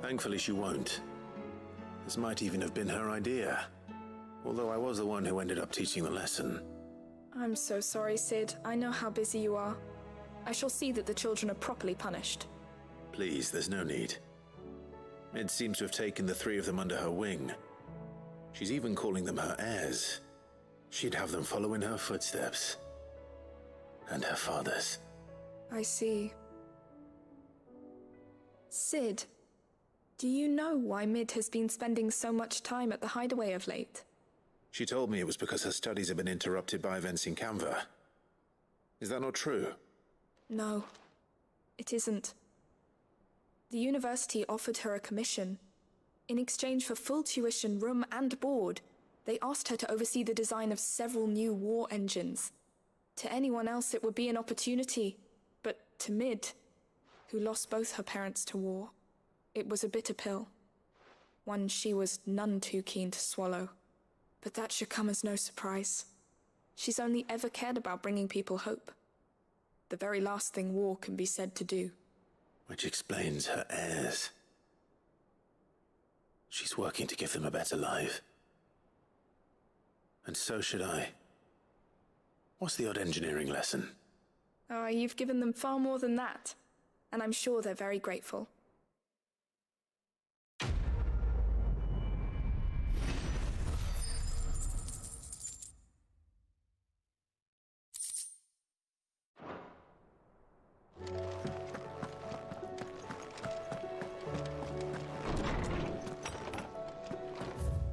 Thankfully she won't. This might even have been her idea. Although I was the one who ended up teaching the lesson. I'm so sorry, Sid. I know how busy you are. I shall see that the children are properly punished. Please, there's no need. Mid seems to have taken the three of them under her wing. She's even calling them her heirs. She'd have them follow in her footsteps. And her father's. I see. Sid, do you know why Mid has been spending so much time at the hideaway of late? She told me it was because her studies have been interrupted by events in Canva. Is that not true? No, it isn't. The university offered her a commission. In exchange for full tuition, room and board, they asked her to oversee the design of several new war engines. To anyone else it would be an opportunity, but to Mid, who lost both her parents to war, it was a bitter pill. One she was none too keen to swallow. But that should come as no surprise. She's only ever cared about bringing people hope. The very last thing war can be said to do. Which explains her heirs. She's working to give them a better life. And so should I. What's the odd engineering lesson? Oh, you've given them far more than that. And I'm sure they're very grateful.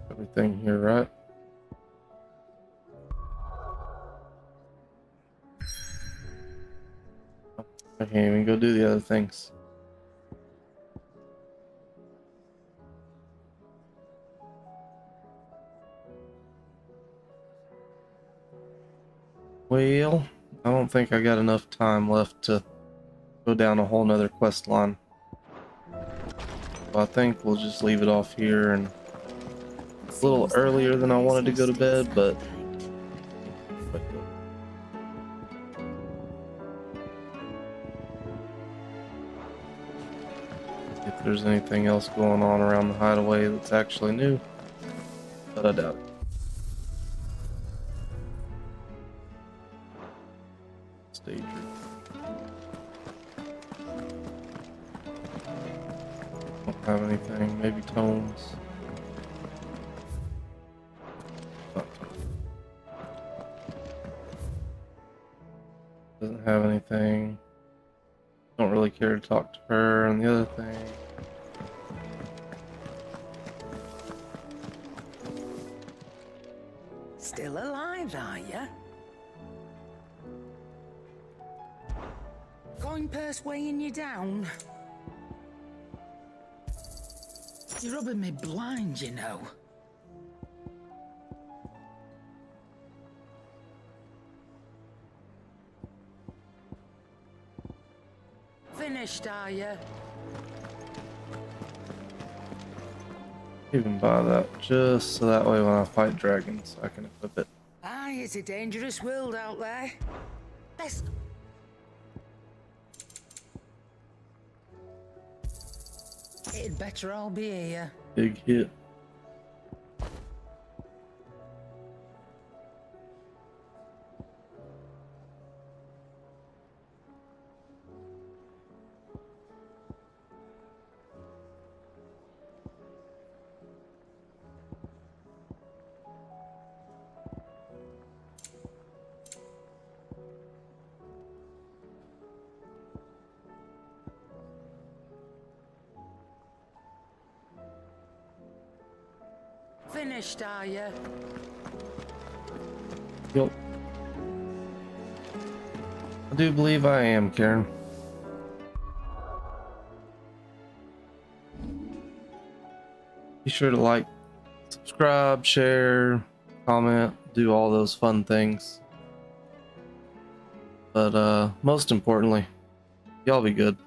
Everything here, right? I can't even go do the other things. Well, I don't think I got enough time left to go down a whole nother quest line. So I think we'll just leave it off here, and it's a little earlier than I wanted to go to bed, but if there's anything else going on around the hideaway that's actually new, but I doubt it. Stage don't have anything, maybe tomes. Doesn't have anything. Don't really care to talk to her. And the other thing, Still alive, are you? Coin purse weighing you down? You're rubbing me blind, you know. Finished, are you? even buy that just so that way when I fight dragons, I can equip it. Aye, it's a dangerous world out there. Let's... It'd better all be here. Big hit. finished, are you? Yep. I do believe I am, Karen. Be sure to like, subscribe, share, comment, do all those fun things. But most importantly, y'all be good.